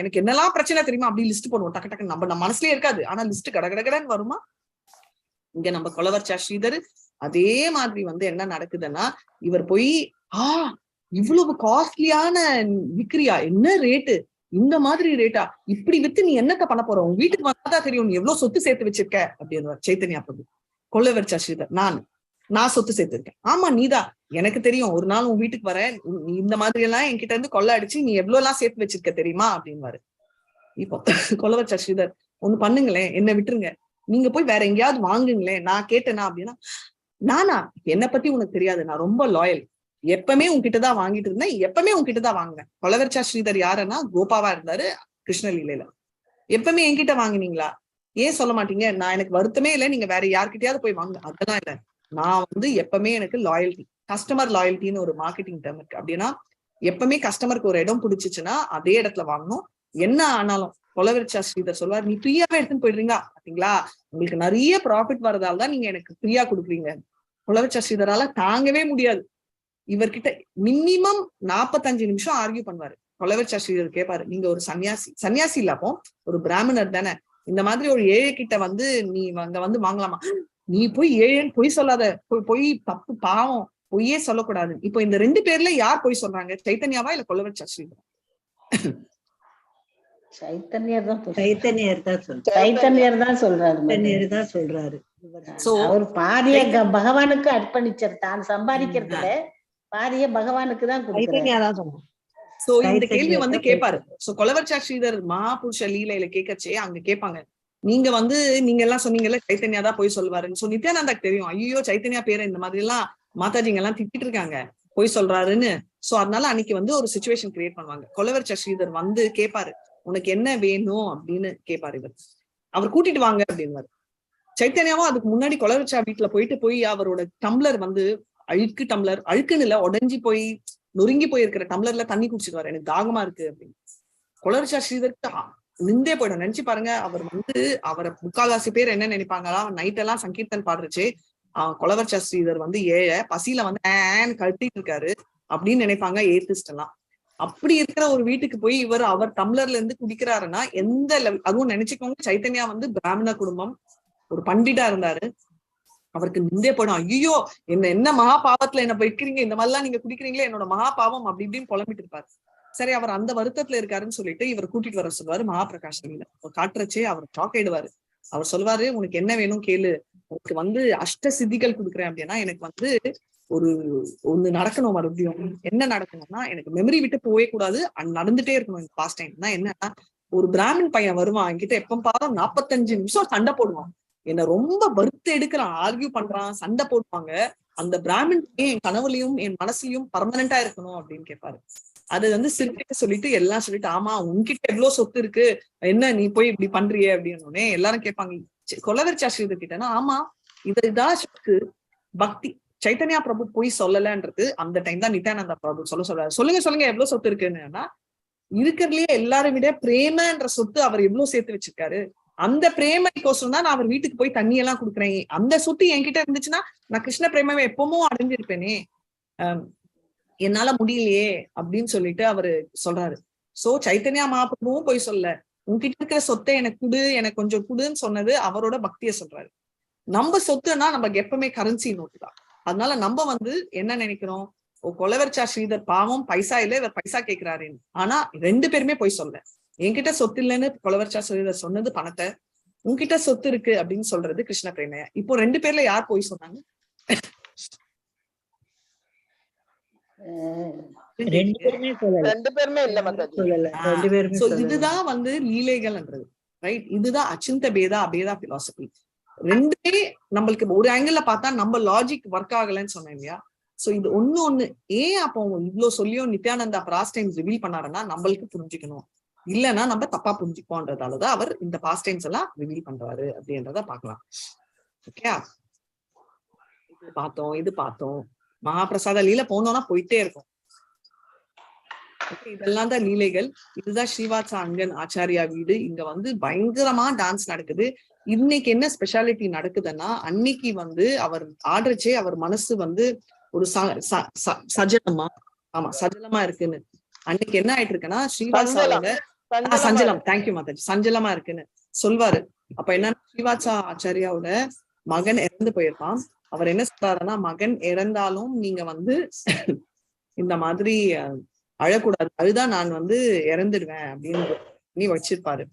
எனக்கு என்னெல்லாம் பிரச்சனை தெரியுமா அப்படி லிஸ்ட் போடுவோம். டக்கு டக்கு நம்ம மனசுலயே இருக்காது, ஆனா லிஸ்ட் கடகடகடன்னு வருமா. இங்க நம்ம கொலவெர்ச்சா ஸ்ரீதர் அதே மாதிரி என்ன நடக்குதுன்னா, இவர் போய் இவ்வளவு காஸ்ட்லியான விக்கிரியா, என்ன ரேட்டு, இந்த மாதிரி ரேட்டா, இப்படி வித்து நீ என்னத்த பண்ண போற, உன் வீட்டுக்கு வந்தாதான் தெரியும் நீ எவ்வளவு சொத்து சேர்த்து வச்சிருக்க அப்படின்னு சைத்தன்யா பிரபு. கொலவெர்ச்சா ஸ்ரீதர், நான் சொத்து சேர்த்திருக்கேன். ஆமா நீதான், எனக்கு தெரியும், ஒரு நாள் உன் வீட்டுக்கு வர, இந்த மாதிரி எல்லாம் என்கிட்ட இருந்து கொள்ள அடிச்சு நீ எவ்வளவு எல்லாம் சேர்த்து வச்சிருக்க தெரியுமா அப்படின்வாரு. இப்போ கொலவெர்ச்சா ஸ்ரீதர், ஒண்ணு பண்ணுங்களேன், என்ன விட்டுருங்க, நீங்க போய் வேற எங்கேயாவது வாங்குங்களேன், நான் கேட்டேனா அப்படின்னா, நானா, என்னை பத்தி உனக்கு தெரியாது, நான் ரொம்ப லாயல், எப்பவுமே உன்கிட்டதான் வாங்கிட்டு இருந்தேன், எப்பவுமே உன்கிட்டதான் வாங்குவேன். கொலவெர்ச்சா ஸ்ரீதர் யாருன்னா கோபாவா இருந்தாரு கிருஷ்ணலீலையில. எப்பவுமே என்கிட்ட வாங்கினீங்களா, ஏன் சொல்ல மாட்டீங்க? நான் எனக்கு வருத்தமே இல்லை, நீங்க வேற யார்கிட்டயாவது போய் வாங்க. அதெல்லாம் இல்லை. நான் வந்து எப்பவுமே எனக்கு லாயல்டி, கஸ்டமர் லாயல்ட்டின்னு ஒரு மார்க்கெட்டிங் டேர்ம் இருக்கு. அப்படின்னா எப்பவுமே கஸ்டமருக்கு ஒரு இடம் பிடிச்சிச்சுன்னா அதே இடத்துல வாங்கணும். என்ன ஆனாலும் கொலவெரிச்சா ஸ்ரீதர் சொல்வார், நீ ஃப்ரீயாவே எடுத்துன்னு போயிடுறீங்க பாத்தீங்களா, உங்களுக்கு நிறைய ப்ராஃபிட் வரதால தான் நீங்க எனக்கு ஃப்ரீயா கொடுக்குறீங்க. கொலவெரிச்சா ஸ்ரீதரால தாங்கவே முடியாது. இவர்கிட்ட மினிமம் 45 நிமிஷம் ஆர்கியூ பண்ணுவாரு. கொலவெரிச்சா ஸ்ரீதர் கேட்பாரு, நீங்க ஒரு சன்னியாசி இல்ல, அப்போ ஒரு பிராமணர் தானே, இந்த மாதிரி ஒரு ஏழை கிட்ட வந்து நீ அங்க வந்து வாங்கலாமா? நீ போய் ஏழைன்னு பொய் சொல்லாத, பொய் தப்பு, பாவம், பொய்யே சொல்லக்கூடாது. இப்போ இந்த 2 பேர்ல யார் பொய் சொல்றாங்க? சைத்தன்யாவா இல்ல கொலவெரிச்சா ஸ்ரீதரா? சைத்தன்யர் தான் சொல்றாரு. அவர் பாரிய பகவானுக்கு அர்ப்பணிச்சார். தான் சம்பாதிக்கிறதுல பாரிய பகவானுக்கு தான் கொடுக்கிறார். சோ இந்த கேள்வி வந்து கேட்பாரு. சோ கொலவெரிச்சா ஸ்ரீதர் மகாபுருஷ லீலையில கேட்கச்சே அங்க கேட்பாங்க, நீங்க வந்து நீங்க எல்லாம் சொன்னீங்கல்ல சைத்தன்யா தான் போய் சொல்வாருன்னு. சோ நித்யானந்தாக்கு தெரியும், ஐயோ சைத்தன்யா பேரை இந்த மாதிரி எல்லாம் மாதாஜிங்க எல்லாம் திட்டிட்டு இருக்காங்க, போய் சொல்றாருன்னு. சோ அதனால அன்னைக்கு வந்து ஒரு சிச்சுவேஷன் கிரியேட் பண்ணுவாங்க. கொலவெரிச்சா ஸ்ரீதர் வந்து கேட்பாரு, உனக்கு என்ன வேணும் அப்படின்னு கேட்பாரு. அவர் கூட்டிட்டு வாங்க அப்படின்வாரு. சைத்தன்யாவும் அதுக்கு முன்னாடி கொலவெரிச்சா வீட்டுல போய் அவரோட டம்ளர் வந்து அழுக்கு டம்ளர், அழுக்குன்னு இல்ல, உடஞ்சி போய் நொறுங்கி போயிருக்கிற டம்ளர்ல தண்ணி குடிச்சிட்டு எனக்கு தாகமா இருக்கு அப்படின்னு. கொலவெரிச்சா ஸ்ரீதருக்கு நிந்தே போயிடும். நினைச்சு பாருங்க, அவர் வந்து அவரை முக்கால்வாசி பேர் என்ன நினைப்பாங்களா, நைட் எல்லாம் சங்கீர்த்தன் பாடுறச்சு கொலவெரிச்சா ஸ்ரீதர் வந்து ஏழை, பசியில வந்து கட்டிட்டு இருக்காரு அப்படின்னு நினைப்பாங்க ஏத்திஸ்ட் எல்லாம். அப்படி இருக்கிற ஒரு வீட்டுக்கு போய் அவர் டம்ளர்ல இருந்து குடிக்கிறாருன்னா எந்த அதுவும் நினைச்சுக்கோங்க, சைத்தன்யா வந்து பிராமண குடும்பம், ஒரு பண்டிதா இருந்தாரு. அவருக்கு நிந்தே போயிடும், ஐயோ என்ன மகா பாவத்துல என்ன வைக்கிறீங்க, இந்த மாதிரிலாம் நீங்க குடிக்கிறீங்களே, என்னோட மகா பாவம் அப்படி இப்படின்னு புலம்பிட்டு இருப்பாரு. சரி, அவர் அந்த வருத்தத்துல இருக்காருன்னு சொல்லிட்டு இவர் கூட்டிட்டு வர சொல்லுவாரு மகாபிரகாஷனில. காட்டுறச்சே அவர் ஷாக் ஆயிடுவாரு. அவர் சொல்லுவாரு, உனக்கு என்ன வேணும் கேளு, உனக்கு வந்து அஷ்ட சித்திகள் கொடுக்குறேன் அப்படின்னா எனக்கு வந்து ஒண்ணு நடக்கணும். மறுபடியும் என்ன நடக்கணும்னா, எனக்கு மெமரி விட்டு போவே கூடாது, நடந்துட்டே இருக்கணும் இந்த பாஸ்ட் டைம். என்னன்னா, ஒரு பிராமின் பையன் வருவான் என்கிட்ட, எப்ப பாரு 45 நிமிஷம் சண்டை போடுவான், என்ன ரொம்ப வருத்த எடுக்கிறான், ஆர்கியூ பண்றான், சண்டை போடுவாங்க. அந்த பிராமின் பையன் என் கனவுலையும் என் மனசுலயும் பர்மனண்டா இருக்கணும் அப்படின்னு கேட்பாரு. அது வந்து சிரிக்க சொல்லிட்டு எல்லாம் சொல்லிட்டு, ஆமா உன்கிட்ட எவ்வளவு சொத்து இருக்கு, என்ன நீ போய் இப்படி பண்றியே அப்படின்னு எல்லாரும் கேட்பாங்க. கொலவெரிச்சா ஸ்ரீதர் கிட்டனா, ஆமா இதுதான் பக்தி. சைத்தன்யா பிரபு போய் சொல்லலன்றது அந்த டைம் தான் நித்யானந்தா பிரபு சொல்றாரு. சொல்லுங்க எவ்வளவு சொத்து இருக்குன்னா, இருக்கிறதுலயே எல்லாரும் விட பிரேமன்ற சொத்து அவர் எவ்வளவு சேர்த்து வச்சிருக்காரு. அந்த பிரேமைக்கோசரம் தான் நான் அவர் வீட்டுக்கு போய் தண்ணி எல்லாம் கொடுக்குறேன். அந்த சொத்து என்கிட்ட இருந்துச்சுன்னா நான் கிருஷ்ண பிரேமாவை எப்பவும் அடைஞ்சிருப்பேனே, என்னால முடியலையே அப்படின்னு சொல்லிட்டு அவரு சொல்றாரு. சோ சைத்தன்யா மகாபிரபுவும் போய் சொல்ல, உன்கிட்ட இருக்கிற சொத்தை எனக்கு குடு, எனக்கு கொஞ்சம் குடுன்னு சொன்னது அவரோட பக்திய சொல்றாரு. நம்ம சொத்துன்னா நமக்கு எப்பவுமே கரன்சி நோட்டு தான். அதனால நம்ம வந்து என்ன நினைக்கிறோம், கொலவெரிச்சா ஸ்ரீதர் பாவம் பைசா இல்ல, இவர் பைசா கேட்கிறாரு. ஆனா 2 பேருமே போய் சொல்ல, என்கிட்ட சொத்து இல்லைன்னு கொலவெரிச்சா ஸ்ரீதர் சொன்னது பணத்தை, உன்கிட்ட சொத்து இருக்கு அப்படின்னு சொல்றது கிருஷ்ண பிரேமையா. இப்போ 2 பேர்ல யார் போய் சொன்னாங்க? 2 பேருமே இல்ல மாதாஜி. இதுதான் வந்து லீலைகள்ன்றது, ரைட்? இதுதான் அச்சிந்த பேதா அபேதா பிலாசபி. 2 நம்மளுக்கு ஒரு ஆங்கிள் பார்த்தா நம்ம லாஜிக் ஒர்க் ஆகலன்னு சொன்னேன் இல்லையா? சோ இது ஒண்ணு ஏன் அப்போ இவ்வளவு சொல்லியும் நித்யானந்தா பாஸ்ட் டைம்ஸ் ரிவீல் பண்ணாருன்னா நம்மளுக்கு புரிஞ்சுக்கணும், இல்லைன்னா நம்ம தப்பா புரிஞ்சுப்போன்றதாலதான் அவர் இந்த பாஸ்ட் டைம்ஸ் எல்லாம் ரிவீல் பண்றாரு அப்படின்றத பாக்கலாம். ஓகே, இது பார்த்தோம். மகாபிரசாத லீல போனோம்னா போயிட்டே இருக்கும். இதெல்லாம் தான் லீலைகள். இதுதான் ஸ்ரீவாத்சா அங்கன் ஆச்சாரியா வீடு. இங்க வந்து பயங்கரமா டான்ஸ் நடக்குது. இன்னைக்கு என்ன ஸ்பெஷாலிட்டி நடக்குதுன்னா, அன்னைக்கு வந்து அவர் ஆடுறச்சே அவர் மனசு வந்து ஒரு சஜலமா, ஆமா சஜலமா இருக்குன்னு. அன்னைக்கு என்ன ஆயிட்டு இருக்குன்னா, ஸ்ரீவாத்சாவோட சஞ்சலம், தேங்க்யூ மாதாஜி, சஞ்சலமா இருக்குன்னு சொல்வாரு. அப்ப என்ன, ஸ்ரீவாத்சா ஆச்சாரியாவோட மகன் இறந்து போயிருப்பான். அவர் என்ன சொல்றாருன்னா, மகன் இறந்தாலும் நீங்க வந்து இந்த மாதிரி அழக்கூடாது, அதுதான் நான் வந்து இறந்துடுவேன் அப்படின்னு நீ வச்சிருப்பாரு.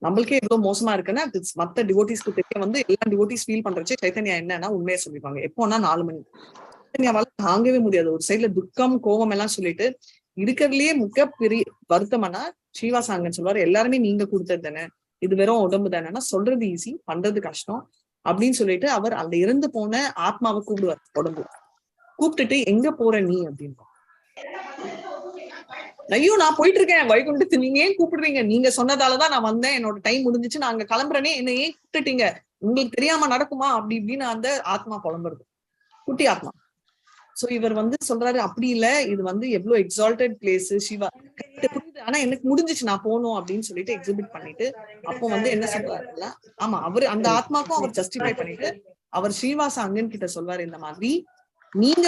நம்மளுக்கே எவ்வளவு மோசமா இருக்குன்னா, மத்த டிவோட்டிஸ்க்கு தெரிய வந்து எல்லா டிவோட்டிஸ் ஃபீல் பண்றச்சு சைத்தன்யா என்னன்னா உண்மையை சொல்லிப்பாங்க. எப்போன்னா 4 மணி. சைத்தன்யாவால தாங்கவே முடியாது. ஒரு சைட்ல துக்கம் கோபம் எல்லாம் சொல்லிட்டு இருக்கிறதுலயே முக்க பெரிய வருத்தம்னா ஸ்ரீவாசாங்கன்னு சொல்லுவாரு, எல்லாருமே நீங்க கொடுத்தது தானே, இது வெறும் உடம்பு தானேன்னா சொல்றது ஈஸி, பண்றது கஷ்டம் அப்படின்னு சொல்லிட்டு அவர் அந்த இறந்து போன ஆத்மாவை கூப்பிடுவார். உடம்பு கூப்பிட்டுட்டு, எங்க போற நீ அப்படின்னு. ஐயோ நான் போயிட்டு இருக்கேன் வைகுண்டத்து, நீங்க ஏன் கூப்பிடுறீங்க, நீங்க சொன்னதாலதான் நான் வந்தேன், என்னோட டைம் முடிஞ்சிச்சு, நான் அங்க கிளம்புறேனே, என்ன ஏன் கூப்பிட்டுட்டீங்க, உங்களுக்கு தெரியாம நடக்குமா அப்படி இப்படின்னு அந்த ஆத்மா புலம்புறது, குட்டி ஆத்மா. சோ இவர் வந்து சொல்றாரு அப்படி இல்ல, இது வந்து எவ்வளவு எக்ஸால்டட் பிளேஸ் சிவா, புரியுது, ஆனா எனக்கு முடிஞ்சிச்சு நான் போகணும் அப்படின்னு சொல்லிட்டு எக்ஸிபிட் பண்ணிட்டு அப்போ வந்து என்ன சொல்றாருன்னா, ஆமா அவரு அந்த ஆத்மாக்கும் அவர் ஜஸ்டிஃபை பண்ணிட்டு அவர் ஸ்ரீவாச அங்கன் கிட்ட சொல்வாரு, இந்த மாதிரி நீங்க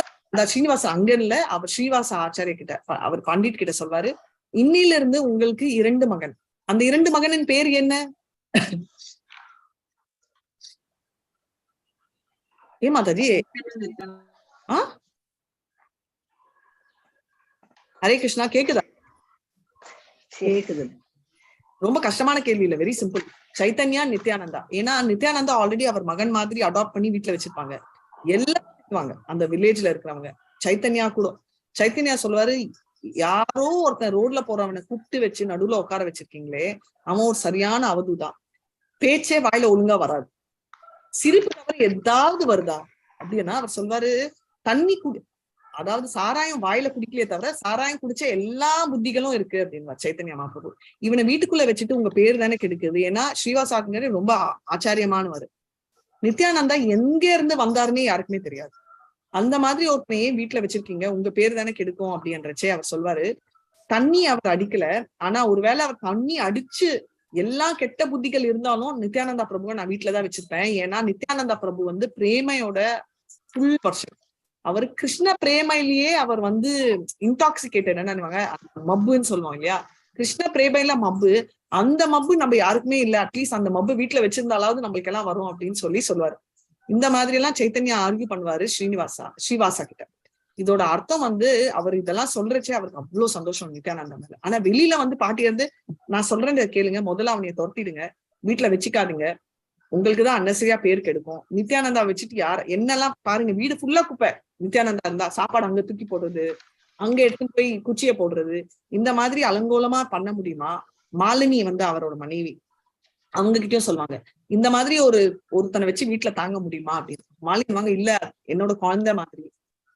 ஸ்ரீனிவாச அங்கன்ல அவர் ஸ்ரீவாச ஆச்சாரிய கிட்ட அவர் பண்டிட் கிட்ட சொல்வாரு, இன்னில இருந்து உங்களுக்கு 2 மகன், அந்த 2 மகனின் பேர் என்ன? ஏ மாதாஜி, ஹரே கிருஷ்ணா, கேக்குதா? கேக்குது. ரொம்ப கஷ்டமான கேள்வி இல்ல, வெரி சிம்பிள். சைத்தன்யா, நித்யானந்தா. ஏன்னா நித்யானந்தா ஆல்ரெடி அவர் மகன் மாதிரி அடாப்ட் பண்ணி வீட்டுல வச்சிருப்பாங்க, எல்லாம் அந்த வில்லேஜ்ல இருக்கிறவங்க. சைத்தன்யா கூட, சைத்தன்யா சொல்லுவாரு, யாரோ ஒருத்தன் ரோட்ல போறவனை கூப்பிட்டு வச்சு நடுவுல உட்கார வச்சிருக்கீங்களே, அவன் ஒரு சரியான அவதூதான், பேச்சே வாயில ஒழுங்கா வராது, சிரிப்பு தவிர ஏதாவது வருதா அப்படின்னா அவர் சொல்வாரு, தண்ணி குடி, அதாவது சாராயம் வாயில குடிக்கலையே தவிர சாராயம் குடிச்ச எல்லா புத்திகளும் இருக்கு அப்படின்னு சைத்தன்யா மகாபிரபு. இவனை வீட்டுக்குள்ள வச்சுட்டு உங்க பேர் தானே கெடுக்குது. ஏன்னா ஸ்ரீவாசாக்குங்கிறது ரொம்ப ஆச்சாரியமானவர். நித்யானந்தா எங்க இருந்து வந்தாருன்னே யாருக்குமே தெரியாது. அந்த மாதிரி ஒருத்தனையே வீட்டுல வச்சிருக்கீங்க, உங்க பேர் தானே கெடுக்கும் அப்படின்றச்சே அவர் சொல்வாரு, தண்ணி அவர் அடிக்கல, ஆனா ஒருவேளை அவர் தண்ணி அடிச்சு எல்லா கெட்ட புத்திகள் இருந்தாலும் நித்யானந்தா பிரபுவை நான் வீட்டுலதான் வச்சிருப்பேன். ஏன்னா நித்யானந்தா பிரபு வந்து பிரேமையோட ஃபுல் பர்சன். அவர் கிருஷ்ண பிரேமையிலேயே அவர் வந்து இன்டாக்சிகேட்டட், என்னன்னு மப்புன்னு சொல்லுவோம் இல்லையா, கிருஷ்ண பிரேமையில மப்பு, அந்த மப்பு நம்ம யாருக்குமே இல்ல, அட்லீஸ்ட் அந்த மப்பு வீட்டுல வச்சிருந்தாலாவது நம்மளுக்கு எல்லாம் வரும் அப்படின்னு சொல்லுவாரு. இந்த மாதிரி எல்லாம் சைத்தன்யா ஆர்கியூ பண்ணுவாரு ஸ்ரீவாசா கிட்ட. இதோட அர்த்தம் வந்து அவர் இதெல்லாம் சொல்றச்சே அவருக்கு அவ்வளவு சந்தோஷம் நித்யானந்தா மேல. ஆனா வெளியில வந்து பாட்டி வந்து, நான் சொல்றேன் கேளுங்க, முதல்ல அவனைய துரத்திடுங்க, வீட்டுல வச்சுக்காதுங்க, உங்களுக்குதான் அன்னசரியா பேர் கெடுக்கும். நித்யானந்தா வச்சுட்டு என்னெல்லாம் பாருங்க, வீடு ஃபுல்லா குப்பை, நித்யானந்தா இருந்தா சாப்பாடு அங்க தூக்கி போடுறது, அங்க எடுத்துட்டு போய் குச்சிய போடுறது, இந்த மாதிரி அலங்கோலமா பண்ண முடியுமா? மாலினி வந்து அவரோட மனைவி, அவங்க கிட்டயும் சொல்லுவாங்க, இந்த மாதிரி ஒருத்தனை வச்சு வீட்டுல தாங்க முடியுமா அப்படின்னு. மாலினி வாங்க, இல்ல என்னோட குழந்தை மாதிரி.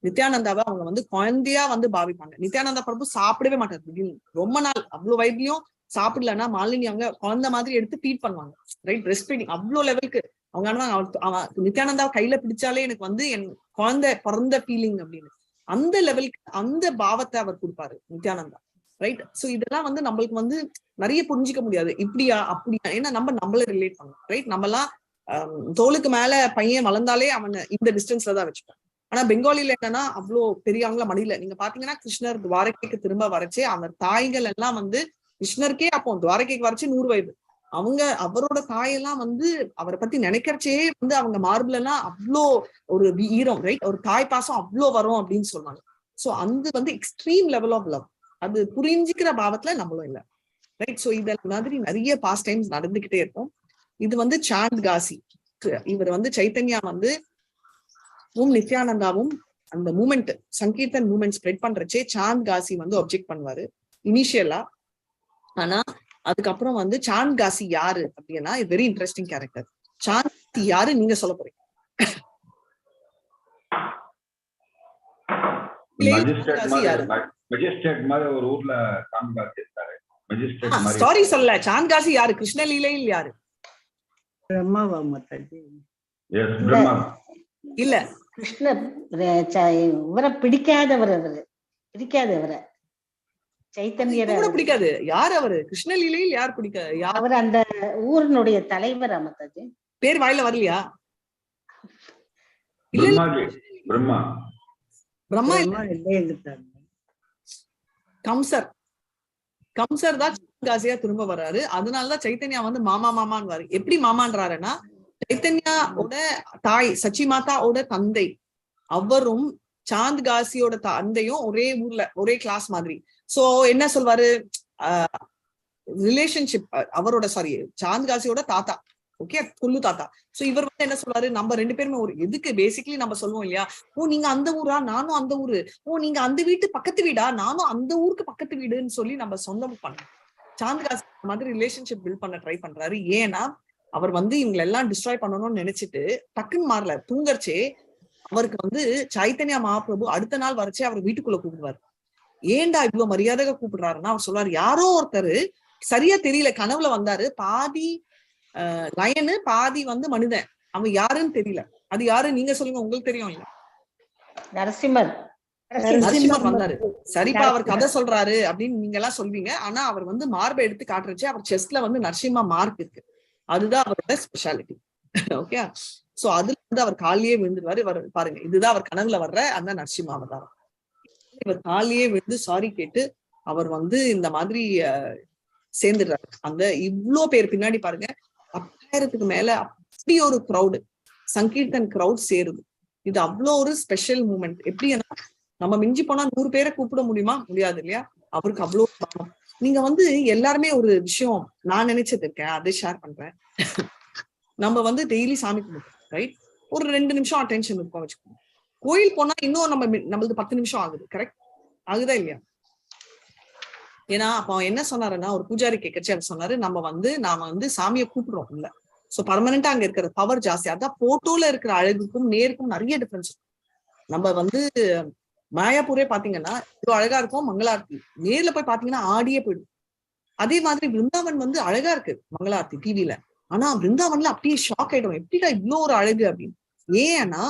நித்யானந்தாவை அவங்க வந்து குழந்தையா வந்து பாவிப்பாங்க. நித்யானந்தா பிரபு சாப்பிடவே மாட்டாரு, ரொம்ப நாள் அவ்வளவு வயதுலயும் சாப்பிடலன்னா மாலினி அவங்க குழந்தை மாதிரி எடுத்து ஃபீட் பண்ணுவாங்க, ரைட், பிரெஸ்ட் ஃபீடிங் அவ்வளவு லெவலுக்கு. அவங்க நித்யானந்தாவை கையில பிடிச்சாலே எனக்கு வந்து என் குழந்தை பிறந்த ஃபீலிங் அப்படின்னு, அந்த லெவலுக்கு அந்த பாவத்தை அவர் கொடுப்பாரு நித்யானந்தா, ரைட். சோ இதெல்லாம் வந்து நம்மளுக்கு வந்து நிறைய புரிஞ்சிக்க முடியாது, இப்படியா அப்படியா, ஏன்னா நம்மள ரிலேட் பண்ணணும், ரைட். நம்மலாம் தோளுக்கு மேல பையன் வளர்ந்தாலே அவனை இந்த டிஸ்டன்ஸ்ல தான் வச்சுப்போம். ஆனா பெங்காலில என்னன்னா அவ்வளோ பெரியவங்கள மடியில, நீங்க பாத்தீங்கன்னா கிருஷ்ணர் துவாரகைக்கு திரும்ப வரைச்சே அந்த தாய்கள் எல்லாம் வந்து கிருஷ்ணருக்கே அப்போ துவாரகைக்கு வரைச்சு 100 வயது, அவரோட தாயெல்லாம் வந்து அவரை பத்தி நினைக்கிறச்சே வந்து அவங்க மார்பிள் எல்லாம் அவ்வளோ ஒரு ஈரம், ரைட், ஒரு தாய் பாசம் அவ்வளோ வரும் அப்படின்னு சொல்லுவாங்க. சோ அந்த வந்து எக்ஸ்ட்ரீம் லெவல் ஆஃப் லவ், அது புரிஞ்சுக்கிற பாவத்துல நம்மளும் இல்லை, ரைட். சோ இத மாதிரி நிறைய பாஸ்ட் டைம்ஸ் நடந்துகிட்டே இருக்கும். இது வந்து சாந்த் காசி, இவர் வந்து சைத்தன்யா வந்து நித்யானந்தாவும் அந்த மூமெண்ட் சங்கீர்த்தன் மூமெண்ட் ஸ்ப்ரெட் பண்றச்சே சாந்த் காசி வந்து அப்ஜெக்ட் பண்ணுவாரு இனிஷியலா. ஆனா அதுக்கப்புறம் வந்து சாந்த் காசி யாரு அப்படின்னா, வெரி இன்ட்ரெஸ்டிங் கேரக்டர். சாந்த் யாரு நீங்க சொல்ல போறீங்க? சாரி சொல்ல, சாந்த் காசி யாரு? கிருஷ்ண லீலையில் யாரு? பிரம்மாவா மாதாஜி? இல்ல, கிருஷ்ணர் இவரை பிடிக்காதவர், பிடிக்காதவரை சைத்தன்யரை பிடிக்காது. யார் அவரு? கிருஷ்ண லீலையில் யார் பிடிக்காது? அவர் அந்த ஊரினுடைய தலைவர். மாதாஜி பேர் வாயில வரலையா? பிரம்மா கம்சர் தான் காசியா திரும்ப வர்றாரு. அதனாலதான் சைத்தன்யா வந்து மாமா மாமான்னு. எப்படி மாமான்றாருன்னா, சைத்தன்யாவோட தாய் சச்சி மாதாவோட தந்தை அவரும் சாந்த் காசியோட தந்தையும் ஒரே ஊர்ல ஒரே கிளாஸ் மாதிரி. சோ என்ன சொல்வாரு, ரிலேஷன்ஷிப் அவரோட சாந்த் காசியோட தாத்தா, ஓகே, குல்லு தாத்தா. சோ இவர் வந்து என்ன சொல்வாரு, நம்ம 2 பேருமே ஒரு எதுக்கு பேசிக்கலி நம்ம சொல்லுவோம் இல்லையா, ஓ நீங்க அந்த ஊரா, நானும் அந்த ஊரு, ஓ நீங்க அந்த வீட்டு பக்கத்து வீடா, நானும் அந்த ஊருக்கு பக்கத்து வீடுன்னு சொல்லி நம்ம சொந்தம் பண்ணோம். சாந்த் காசி மாதிரி ரிலேஷன்ஷிப் பில்ட் பண்ண ட்ரை பண்றாரு. ஏன்னா அவர் வந்து இவங்களை எல்லாம் டிஸ்ட்ராய் பண்ணணும்னு நினைச்சிட்டு டக்குன்னு மாறல, தூங்கர்ச்சே அவருக்கு வந்து சைத்தன்யா மகாபிரபு அடுத்த நாள் வரைச்சே அவர் வீட்டுக்குள்ள கூப்பிடுவாரு. ஏன்டா இவ்வளவு மரியாதையா கூப்பிடுறாருன்னா அவர் சொல்றாரு, யாரோ ஒருத்தர் சரியா தெரியல, கனவுல வந்தாரு, பாதி லயனு பாதி மனிதன், அவன் யாருன்னு தெரியல. அது யாரு நீங்க சொல்லுங்க, உங்களுக்கு தெரியும் இல்ல? நரசிம்மர் வந்தாரு. சரிப்பா அவர் கதை சொல்றாரு அப்படின்னு நீங்க எல்லாம் சொல்வீங்க. ஆனா அவர் மார்பை எடுத்து காட்டுறச்சு அவர் செஸ்ட்ல நரசிம்மா மார்க் இருக்கு. அதுதான் அவரோட ஸ்பெஷாலிட்டி. ஓகே, சோ அதுல அவர் காலியே விழுந்துருவாரு. பாருங்க, இதுதான் அவர் கனவுல வர்ற அந்த நரசிம்மா அவதாரம். இவர் காலியே விழுந்து சாரி கேட்டு அவர் இந்த மாதிரி சேர்ந்துடுறாரு. அந்த இவ்ளோ பேர் பின்னாடி பாருங்க, 10,000க்கு மேல அப்படி ஒரு கிரௌடு, சங்கீர்த்தன் கிரௌட் சேருது. இது அவ்வளோ ஒரு ஸ்பெஷல் மூமெண்ட். எப்படின்னா நம்ம மிஞ்சி போனா 100 பேரை கூப்பிட முடியுமா? முடியாது இல்லையா? அவருக்கு அவ்வளோ பாவம். நீங்க எல்லாருமே ஒரு விஷயம் நான் நினைச்சது இருக்கேன், அதை ஷேர் பண்றேன். நம்ம டெய்லி சாமி கும்பிடுறோம், ரைட்? ஒரு 2 நிமிஷம் அட்டென்ஷன் இருக்கும் வச்சுக்கோங்க. கோயில் போனா இன்னும் நம்மளுக்கு 10 நிமிஷம் ஆகுது, கரெக்ட்? ஆகுதா இல்லையா? ஏன்னா அப்ப என்ன சொன்னாருன்னா, ஒரு பூஜாரி கேட்கச்சு அவர் சொன்னாரு, நாம சாமியை கூப்பிடுறோம் இல்ல, சோ பர்மனண்டா அங்க இருக்கிற பவர் ஜாஸ்தி. அதான் போட்டோல இருக்கிற அழகுக்கும் நேருக்கும் நிறைய டிஃபரன்ஸ். நம்ம மாயாப்பூரே பாத்தீங்கன்னா இவ்வளவு அழகா இருக்கும் மங்களார்த்தி, நேர்ல போய் பாத்தீங்கன்னா ஆடியே போயிடும். அதே மாதிரி பிருந்தாவன் அழகா இருக்கு மங்களார்த்தி டிவில, ஆனா பிருந்தாவன்ல அப்படியே ஷாக் ஆயிடும், எப்படிடா இவ்வளவு ஒரு அழகு அப்படின்னு. ஏன்னா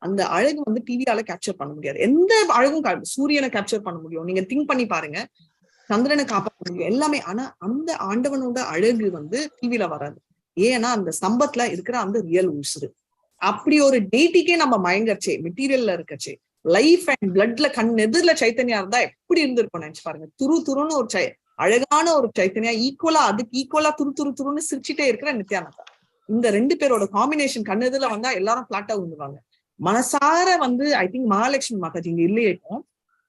அந்த அழகு டிவியால கேப்சர் பண்ண முடியாது. எந்த அழகும் சூரியனை கேப்சர் பண்ண முடியும், நீங்க திங்க் பண்ணி பாருங்க, சந்திரனை காப்பாற்ற முடியும் எல்லாமே. ஆனா அந்த ஆண்டவனோட அழகு டிவில வராது. ஏன்னா அந்த ஸ்தம்பத்துல இருக்கிற அந்த ரியல் உசுறு. அப்படி ஒரு டேட்டிக்கே நம்ம மயங்கச்சே, மெட்டீரியல்ல இருக்கச்சே, லைஃப் அண்ட் பிளட்ல கண் எதிரில சைத்தன்யா இருந்தா எப்படி இருந்திருக்கும் நினைச்சு பாருங்க. துருன்னு ஒரு அழகான ஒரு சைத்தன்யா, அதுக்கு ஈக்குவலா துருன்னு சிரிச்சுட்டே இருக்கிற நித்யானந்தா. இந்த 2 பேரோட காம்பினேஷன் கண் எதிரில வந்தா எல்லாரும் பிளாட்டா விழுந்துருவாங்க. மனசார ஐ திங்க் மகாலட்சுமி மாதாஜி இங்க இல்லையே,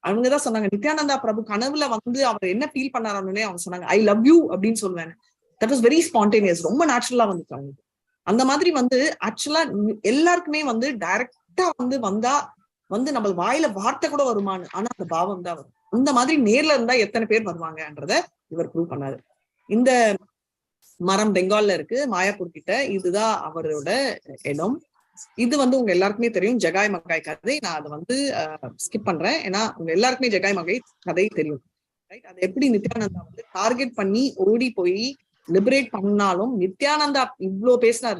அவங்கதான் சொன்னாங்க, நித்யானந்தா பிரபு கனவுல அவர் என்ன ஃபீல் பண்ணாருன்னு அவங்க சொன்னாங்க, ஐ லவ் யூ அப்படின்னு சொல்லுவேன். தட் வாஸ் வெரி ஸ்பான்டேனியஸ், ரொம்ப நேச்சுரலா வந்துட்டாங்க. அந்த மாதிரி ஆக்சுவலா எல்லாருக்குமே டைரக்டா வந்தா நம்ம வாயில வார்த்தை கூட வருமானு, ஆனா அந்த பாவம் தான் வரும். அந்த மாதிரி நேர்ல இருந்தா எத்தனை பேர் வருவாங்கன்றத இவர் ப்ரூவ் பண்ணாரு. இந்த மரம் பெங்கால்ல இருக்கு, மாயாப்பூர் கிட்ட. இதுதான் அவரோட இடம். இது உங்க எல்லாருக்குமே தெரியும், ஜகாய் மகாய் கதை. நான் அதை ஸ்கிப் பண்றேன், ஏன்னா உங்க எல்லாருக்குமே ஜகாய் மகாய் கதை தெரியும், ரைட்? அது எப்படி நித்யானந்தா டார்கெட் பண்ணி ஓடி போய் லிபரேட் பண்ணாலும், நித்யானந்தா இவ்ளோ பேசினாரு.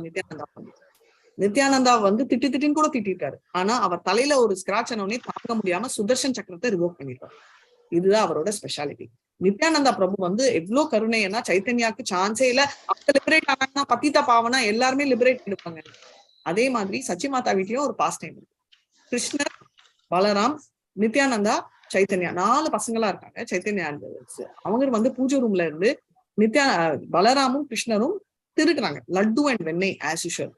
நித்யானந்தா திட்டின்னு கூட திட்டிருக்காரு. ஆனா அவர் தலையில ஒரு ஸ்கிராட்ச் ஆனோடனே தாங்க முடியாம சுதர்ஷன் சக்கரத்தை ரிவோக் பண்ணிருக்காரு. இதுதான் அவரோட ஸ்பெஷாலிட்டி. நித்யானந்தா பிரபு எவ்வளவு கருணைன்னா, சைத்தன்யாக்கு சான்ஸே இல்ல. அவங்க லிபரேட் ஆனாங்கன்னா பத்திதா பாவனா எல்லாருமே லிபரேட் எடுப்பாங்க. அதே மாதிரி சச்சி மாதா வீட்லயும் ஒரு பாஸ்ட் டைம் இருக்கு. கிருஷ்ணர், பலராம், நித்யானந்தா, சைத்தன்யா 4 பசங்களா இருக்காங்க. சைத்தன்யா அவங்க பூஜை ரூம்ல இருந்து பலராமும் கிருஷ்ணரும் திருடுறாங்க லட்டு அண்ட் வெண்ணெய் ஆஸ் யூஷுவல்.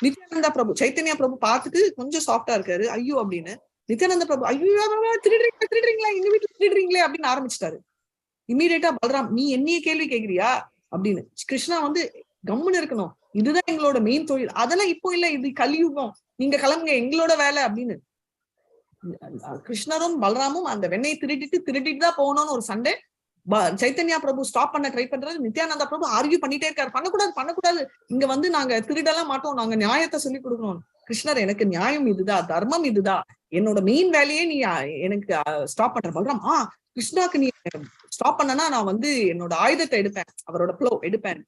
நித்யானந்தா பிரபு, சைத்தன்யா பிரபு பார்த்துட்டு கொஞ்சம் சாஃப்டா இருக்காரு, ஐயோ அப்படின்னு. நித்யானந்த பிரபு, ஐயோ திருடுறீங்களா எங்க வீட்டுல திருடுறீங்களே அப்படின்னு ஆரம்பிச்சிட்டாரு. இமீடியட்டா பலராம், நீ என்னைய கேள்வி கேக்குறியா அப்படின்னு. கிருஷ்ணா கம்முன்னு இருக்கணும், இதுதான் எங்களோட மெயின் தொழில். அதெல்லாம் இப்போ இல்ல, இது கலியுகம், நீங்க கிளம்புங்க, எங்களோட வேலை அப்படின்னு. கிருஷ்ணரும் பலராமும் அந்த வெண்ணெய் திருடிட்டு தான் போகணும்னு ஒரு சண்டை. சைத்தன்யா பிரபு ஸ்டாப் பண்ண ட்ரை பண்றது, நித்யானந்தா பிரபு ஆர்கியூ பண்ணிட்டே இருக்காரு, பண்ணக்கூடாது இங்க நாங்க திருடலாம் மாட்டோம், நாங்க நியாயத்தை சொல்லி கொடுக்கணும். கிருஷ்ணர், எனக்கு நியாயம் இதுதான், தர்மம் இதுதான், என்னோட மெயின் வேலையே நீ எனக்கு ஸ்டாப் பண்ற. பலராம், கிருஷ்ணாக்கு நீ ஸ்டாப் பண்ணனா நான் என்னோட ஆயுதத்தை எடுப்பேன், அவரோட ப்ளோ எடுப்பேன்.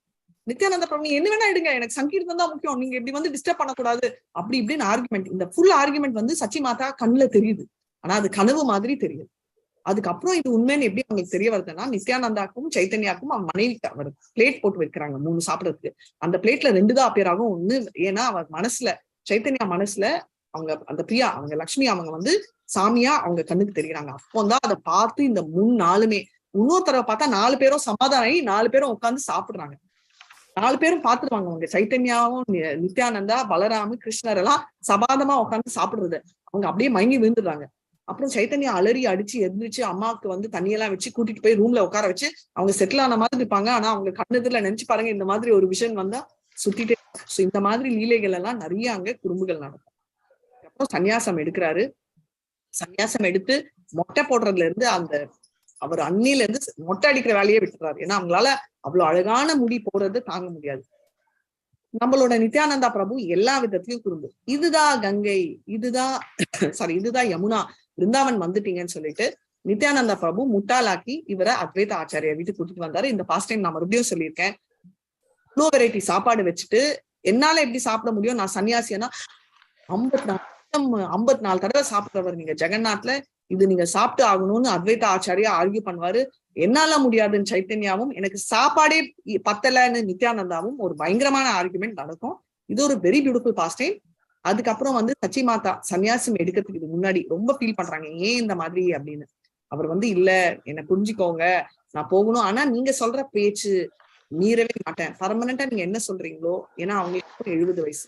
நித்யானந்த பிரபு, நீ என்ன வேணா எடுங்க, எனக்கு சங்கீர்த்தம் தான் முக்கியம், நீங்க இப்படி டிஸ்டர்ப் பண்ணக்கூடாது அப்படி இப்படின்னு ஆர்குமெண்ட். இந்த ஃபுல் ஆர்குமெண்ட் சச்சி மாதா கண்ணுல தெரியுது, ஆனா அது கனவு மாதிரி தெரியுது. அதுக்கப்புறம் இது உண்மைன்னு எப்படி அவங்களுக்கு தெரிய வருதுன்னா, நித்யானந்தாக்கும் சைத்தன்யாக்கும் அவன் மனைவி அவர் பிளேட் போட்டு வைக்கிறாங்க 3 சாப்பிடறதுக்கு. அந்த பிளேட்ல 2 தான் appear ஆகும். ஒண்ணு, ஏன்னா அவர் மனசுல, சைத்தன்யா மனசுல அவங்க அந்த பிரியா, அவங்க லட்சுமி, அவங்க சாமியா அவங்க கண்ணுக்கு தெரியுறாங்க. அப்போதான் அதை பார்த்து இந்த 3 நாளுமே, இன்னொருத்தரவை பார்த்தா 4 பேரும் சமாதானம் ஆகி 4 பேரும் உட்காந்து சாப்பிடுறாங்க. 4 பேரும் பாத்துருவாங்க. அவங்க சைத்தன்யாவும் நித்யானந்தா, பலராமு, கிருஷ்ணர் எல்லாம் சபாதமா உட்காந்து சாப்பிடுறது. அவங்க அப்படியே மயங்கி விழுந்துடுறாங்க. அப்புறம் சைத்தன்யா அலறி அடிச்சு எந்திரிச்சு அம்மாவுக்கு தண்ணியெல்லாம் வச்சு கூட்டிட்டு போய் ரூம்ல உட்கார வச்சு அவங்க செட்டில் ஆன மாதிரி இருப்பாங்க. ஆனா அவங்க கண்ணத்துல நினைச்சு பாருங்க, இந்த மாதிரி ஒரு விஷயம் வந்தா சுத்திட்டே. இந்த மாதிரி லீலைகள் எல்லாம் நிறைய அங்க குறும்புகள் நடக்கும். அப்புறம் சன்னியாசம் எடுக்கிறாரு. சன்னியாசம் எடுத்து மொட்டை போடுறதுல இருந்து அவர் அன்னில இருந்து மொட்டை அடிக்கிற வேலையே விட்டுறாரு. ஏன்னா அவங்களால அவ்வளவு அழகான முடி போடுறது தாங்க முடியாது. நம்மளோட நித்யானந்தா பிரபு எல்லா விதத்திலயும் குறும்பு. இதுதான் கங்கை, இதுதான் யமுனா, பிருந்தாவன் வந்துட்டீங்கன்னு சொல்லிட்டு நித்யானந்தா பிரபு முட்டாளாக்கி இவரை அத்வைத ஆச்சாரியா வீட்டுக்கு கூட்டிட்டு வந்தாரு. இந்த பாஸ்ட் டைம் நான் மறுபடியும் சொல்லியிருக்கேன், இவ்வளோ வெரைட்டி சாப்பாடு வச்சுட்டு என்னால எப்படி சாப்பிட முடியும், நான் சன்னியாசியனா 54 தடவை சாப்பிடுறவர் நீங்க ஜெகநாத்ல, இது நீங்க சாப்பிட்டு ஆகணும்னு அத்வைத ஆச்சாரியா ஆர்கியூ பண்ணுவாரு. என்னால முடியாதுன்னு சைத்தன்யாவும், எனக்கு சாப்பாடே பத்தலன்னு நித்யானந்தாவும் ஒரு பயங்கரமான ஆர்குமெண்ட் நடக்கும். இது ஒரு வெரி பியூட்டிஃபுல் பாஸ்ட் டைம். அதுக்கப்புறம் வந்து சச்சி மாதா சன்னியாசம் எடுக்கிறதுக்கு இது முன்னாடி ரொம்ப ஃபீல் பண்றாங்க, ஏன் இந்த மாதிரி அப்படின்னு. அவர் வந்து இல்ல, என்ன புரிஞ்சுக்கோங்க, நான் போகணும், ஆனா நீங்க சொல்ற பேச்சு மீறவே மாட்டேன், பர்மனண்டா நீங்க என்ன சொல்றீங்களோ, ஏன்னா அவங்களுக்கு 70 வயசு,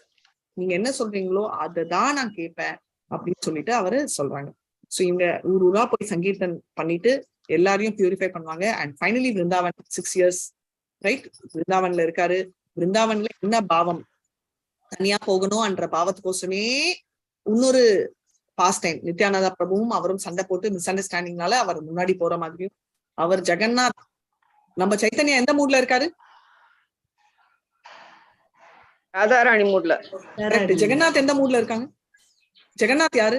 நீங்க என்ன சொல்றீங்களோ அததான் நான் கேட்பேன் அப்படின்னு சொல்லிட்டு அவரு சொல்றாங்க. சோ இவங்க ஊரா போய் சங்கீர்த்தன் பண்ணிட்டு எல்லாரையும் பியூரிஃபை பண்ணுவாங்க. And finally Vrindavan 6 years right விருந்தாவன்ல இருக்காரு. விருந்தாவன்ல என்ன பாவம், தனியா போகணும்ன்ற பாவத்துக்கோசமே இன்னொரு பாஸ்ட் டைம் நித்யானந்தா பிரபுவும் அவரும் சண்டை போட்டு மிஸ் அண்டர்ஸ்டாண்டிங்னால அவர் முன்னாடி போற மாதிரியும். அவர் ஜெகநாத், நம்ம சைத்தன்யா எந்த மூட்ல இருக்காரு, ராதாராணி மூட்ல. ஜெகநாத் எந்த மூட்ல இருக்காங்க, ஜெகநாத் யாரு,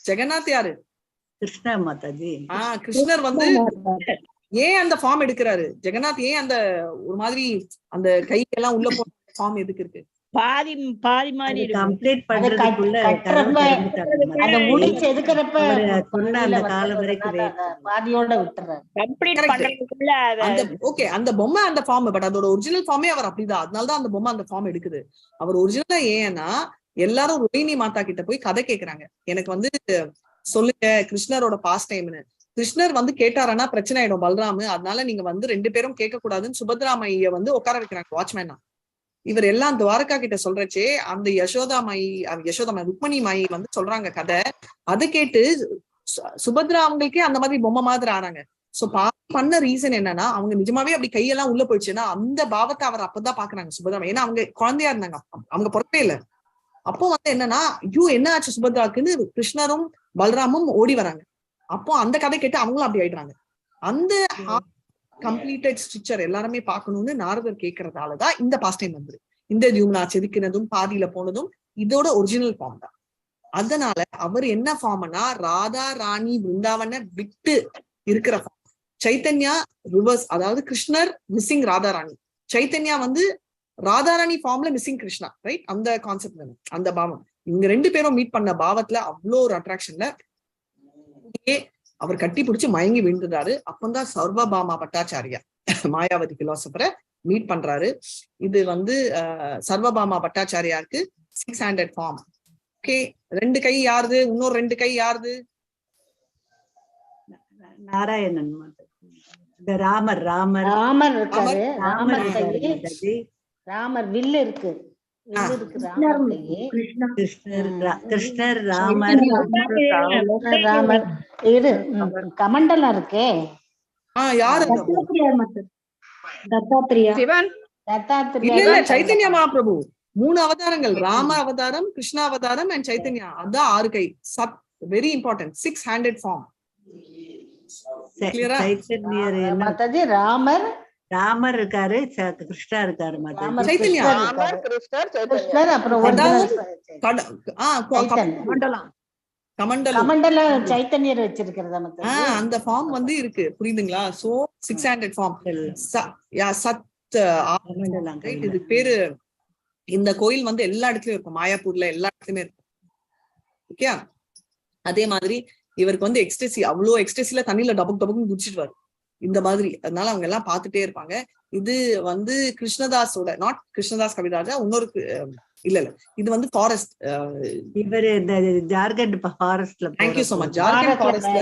ஜெகநாத் யாரு, கிருஷ்ணா மாதாஜி. கிருஷ்ணர் வந்து ஏன் அந்த ஃபார்ம் எடுக்கிறாரு, ஜெகநாத் ஏன் அந்த ஒரு மாதிரி அந்த கையெல்லாம் உள்ள போன ஃபார்ம் எதுக்கு இருக்கு, பாதி மாதிரி கம்ப்ளீட் பண்றதுக்குள்ள அந்த முடிச்சு எதுக்குறப்ப சொன்ன அந்த காலம் வரைக்கும் பாதியோட விட்டுறாரு. கம்ப்ளீட் பண்றதுக்குள்ள அந்த ஓகே அந்த பொம்மை அந்த ஃபார்ம், பட் அதோட ஒரிஜினல் ஃபார்மே அவர் அப்படிதான், அதனாலதான் அந்த பொம்மை அந்த ஃபார்ம் எடுக்குது. அவர் ஒரிஜினலா ஏன்னா எல்லாரும் ரோஹிணி மாதா கிட்ட போய் கதை கேக்குறாங்க, எனக்கு வந்து சொல்லுங்க கிருஷ்ணரோட பாஸ்ட் டைம்னு. கிருஷ்ணர் வந்து கேட்டாரன்னா பிரச்சனை ஆயிடும் பல்ராமு, அதனால நீங்க வந்து 2 பேரும் கேட்க கூடாதுன்னு சுபத்ராமைய வந்து உட்கார வைக்கிறாங்க வாட்ச்மேனா. இவர் எல்லாம் துவாரகா கிட்ட சொல்றச்சே அந்த யசோதாமாயி ருக்மணி மாயி வந்து சொல்றாங்க கதை. அதை கேட்டு சுபத்ரா அவங்களுக்கே அந்த மாதிரி பொம்மை மாதிரி ஆறாங்க. சோ பண்ண ரீசன் என்னன்னா, அவங்க நிஜமாவே அப்படி கையெல்லாம் உள்ள போயிடுச்சுன்னா அந்த பாவத்தை அவர் அப்பதான் பாக்குறாங்க சுபத்ரா, ஏன்னா அவங்க குழந்தையா இருந்தாங்க, அவங்க பொறுப்பே இல்ல. அப்போ வந்து என்னன்னா, ஐயோ என்ன ஆச்சு சுபத்ராக்குன்னு கிருஷ்ணரும் பல்ராமும் ஓடி வராங்க. அப்போ அந்த கதை கேட்டு அவங்களும் அப்படி ஆயிடுறாங்க. அந்த கம்ப்ளீட்டட் ஸ்ட்ரக்சர் எல்லாருமே பார்க்கணும்னு நாரதர் கேட்கறதாலதான் இந்த பாஸ்ட் டைம் வந்து இந்த தியூம்னா செதுக்கினதும் பாதியில போனதும் இதோட ஒரிஜினல் ஃபார்ம் தான். அதனால அவர் என்ன ஃபார்ம்னா ராதா ராணி பிருந்தாவனை விட்டு இருக்கிற ஃபார்ம். சைத்தன்யா ரிவர்ஸ், அதாவது கிருஷ்ணர் மிஸ்ஸிங் ராதா ராணி, சைத்தன்யா வந்து ராதாராணி ஃபார்ம்ல மிஸ்ஸிங் கிருஷ்ணா, ரைட்? அந்த கான்செப்ட் அந்த பாவம். இவங்க 2 பேரும் மீட் பண்ண பாவத்துல அவ்வளோ ஒரு அட்ராக்ஷன்ல அவர் கட்டி பிடிச்சு மயங்கி விழுந்துறாரு. அப்பந்தான் சர்வபாமா பட்டாச்சாரியா மாயாவதி பிலாசபரை மீட் பண்றாரு. இது வந்து சர்வபாமா பட்டாச்சாரியாருக்கு 600 ஃபார்ம். ஓகே, 2 கை யாருது, இன்னொரு 2 கை யாருது, நாராயணன் ராமர் இருக்காரு. ராமர் வில்லு இருக்கு, கிருஷ்ணர் ராமர் இது கமண்டலம் இருக்கே, யாரு, சைத்தன்யா மகாபிரபு 3 அவதாரங்கள், ராம அவதாரம், கிருஷ்ணா அவதாரம் அண்ட் சைத்தன்யா. அதான் 6 கை. Very important, 600 form. ராமர் இருக்காரு, கிருஷ்ணா இருக்காரு, சைத்தன்யர் வச்சிருக்கிறதா அந்த ஃபார்ம் வந்து இருக்கு, புரியுதுங்களா? So 600 form. இது பேரு, இந்த கோயில் வந்து எல்லா இடத்துலயும் இருக்கும், மாயாப்பூர்ல எல்லா இடத்துலயுமே இருக்கும். ஓகே, அதே மாதிரி இவருக்கு வந்து எக்ஸ்டசி, அவ்வளோ எக்ஸ்டசில தண்ணியில டபுக்குன்னு குடிச்சிட்டு இந்த மாதிரி. அதனால அவங்க எல்லாம் பார்த்துட்டே இருப்பாங்க. இது வந்து கிருஷ்ணதாஸோட, நாட் கிருஷ்ணதாஸ் கவிராஜா, இன்னொரு இல்ல இது வந்து ஃபாரஸ்ட், இவர் இந்த ஜார்க்கண்ட் ஃபாரஸ்ட்ல. Thank you so much. ஜார்க்கண்ட் ஃபாரஸ்ட்ல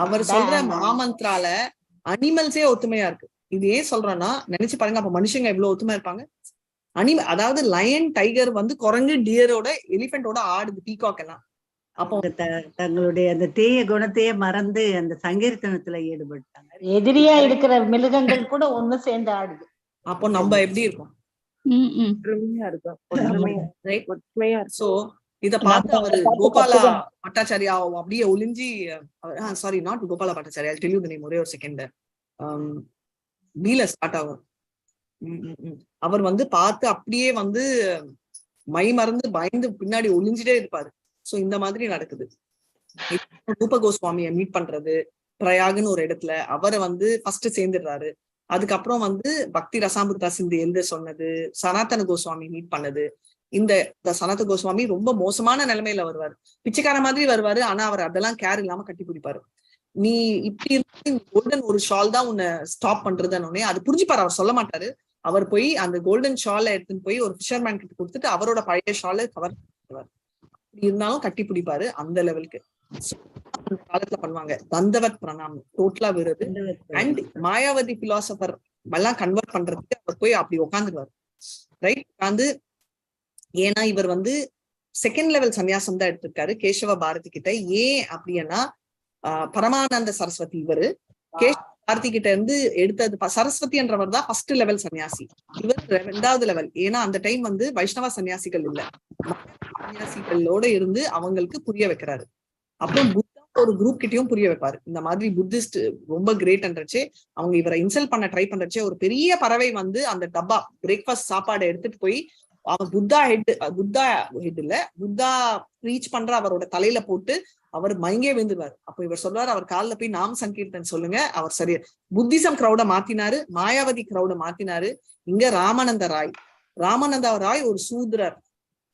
அவர் சொல்ற மாமந்திரால அனிமல்ஸே ஒத்துமையா இருக்கு. இது ஏன் சொல்றேன்னா, நினைச்சு பாருங்க, அப்ப மனுஷங்க எவ்வளவு ஒத்துமையா இருப்பாங்க. அதாவது லயன், டைகர் வந்து குரங்கு, டியரோட, எலிபென்டோட ஆடுது, பீகாக் எல்லாம். அப்போ தங்களுடைய அந்த தீய குணத்தையே மறந்து அந்த சங்கீர்த்தனத்துல ஈடுபட்டாங்க. எதிரியா இருக்கிற மிருகங்கள் கூட ஒண்ணு சேர்ந்து ஆடுது. அப்போ நம்ம எப்படி இருக்கும்? சோ இத பார்த்து அவரு கோபாலா பட்டாச்சாரியா அப்படியே ஒளிஞ்சி, sorry not Gopala Bhattacharya, I'll tell you the name, ஒரே ஒரு செகண்ட். லீலஸ் ஸ்டார்ட் ஆகும். அவர் வந்து பார்த்து அப்படியே வந்து மை மறந்து பயந்து பின்னாடி ஒளிஞ்சிட்டே இருப்பாரு. சோ இந்த மாதிரி நடக்குது. ரூப கோஸ்வாமியை மீட் பண்றது பிரயாகுன்னு ஒரு இடத்துல, அவரை வந்து ஃபர்ஸ்ட் சேர்ந்துடுறாரு. அதுக்கப்புறம் வந்து பக்தி ரசாமிருதா சிந்து எழுத சொன்னது, சனாதன கோஸ்வாமி மீட் பண்ணது. இந்த சனாதன கோஸ்வாமி ரொம்ப மோசமான நிலைமையில வருவாரு, பிச்சைக்கார மாதிரி வருவாரு. ஆனா அவர் அதெல்லாம் கேர் இல்லாம கட்டி பிடிப்பாரு. நீ இப்படி கோல்டன் ஒரு ஷால் தான் உன்னை ஸ்டாப் பண்றதுன்னு அது புரிஞ்சுப்பாரு. அவர் சொல்ல மாட்டாரு. அவர் போய் அந்த கோல்டன் ஷாலை எடுத்துன்னு போய் ஒரு ஃபிஷர்மேன் கிட்ட கொடுத்துட்டு அவரோட பழைய ஷாலை கவர் பண்ணுவார். அப்படி இருந்தாலும் கட்டி பிடிப்பாரு அந்த லெவலுக்கு. அந்த காலத்துல பண்ணுவாங்க தந்தவத் பிரணாமம், டோட்டலா விருது. அண்ட் மாயாவதி பிலாசபர் எல்லாம் கன்வெர்ட் பண்றதுக்கு அவர் போய் அப்படி உட்காந்துருவாரு. ரைட், உட்காந்து. ஏன்னா இவர் வந்து செகண்ட் லெவல் சன்னியாசம் தான் எடுத்திருக்காரு கேசவ பாரதி கிட்ட. ஏன் அப்படின்னா பரமானந்த சரஸ்வதி இவரு கேசவ பாரதி கிட்ட இருந்து எடுத்தது. சரஸ்வதி என்றவர் தான் ஃபர்ஸ்ட் லெவல் சன்னியாசி, இவர் 2வது லெவல். ஏன்னா அந்த டைம் வந்து வைஷ்ணவ சன்னியாசிகள் இல்ல, சன்னியாசிகளோட இருந்து அவங்களுக்கு புரிய வைக்கிறாரு. அப்புறம் புத்தா ஒரு குரூப் கிட்டயும் புரிய வைப்பாரு. இந்த மாதிரி புத்திஸ்ட் ரொம்ப கிரேட்ன்றச்சே அவங்க இவரை இன்சல்ட் பண்ண ட்ரை பண்றச்சே ஒரு பெரிய பறவை வந்து அந்த டப்பா பிரேக்ஃபாஸ்ட் சாப்பாடு எடுத்துட்டு போய் அவன் புத்தா ஹெட் இல்ல, புத்தா ரீச் பண்ற அவரோட தலையில போட்டு அவர் மயங்கே விழுந்துருவாரு. அப்போ இவர் சொல்றாரு, அவர் காலில் போய் நாம சங்கீர்த்தன் சொல்லுங்க. அவர் சரியா புத்திசம் கிரௌட மாத்தினாரு, மாயாவதி கிரௌட மாத்தினாரு. இங்க ராமானந்த ராய் ஒரு சூத்ரர்.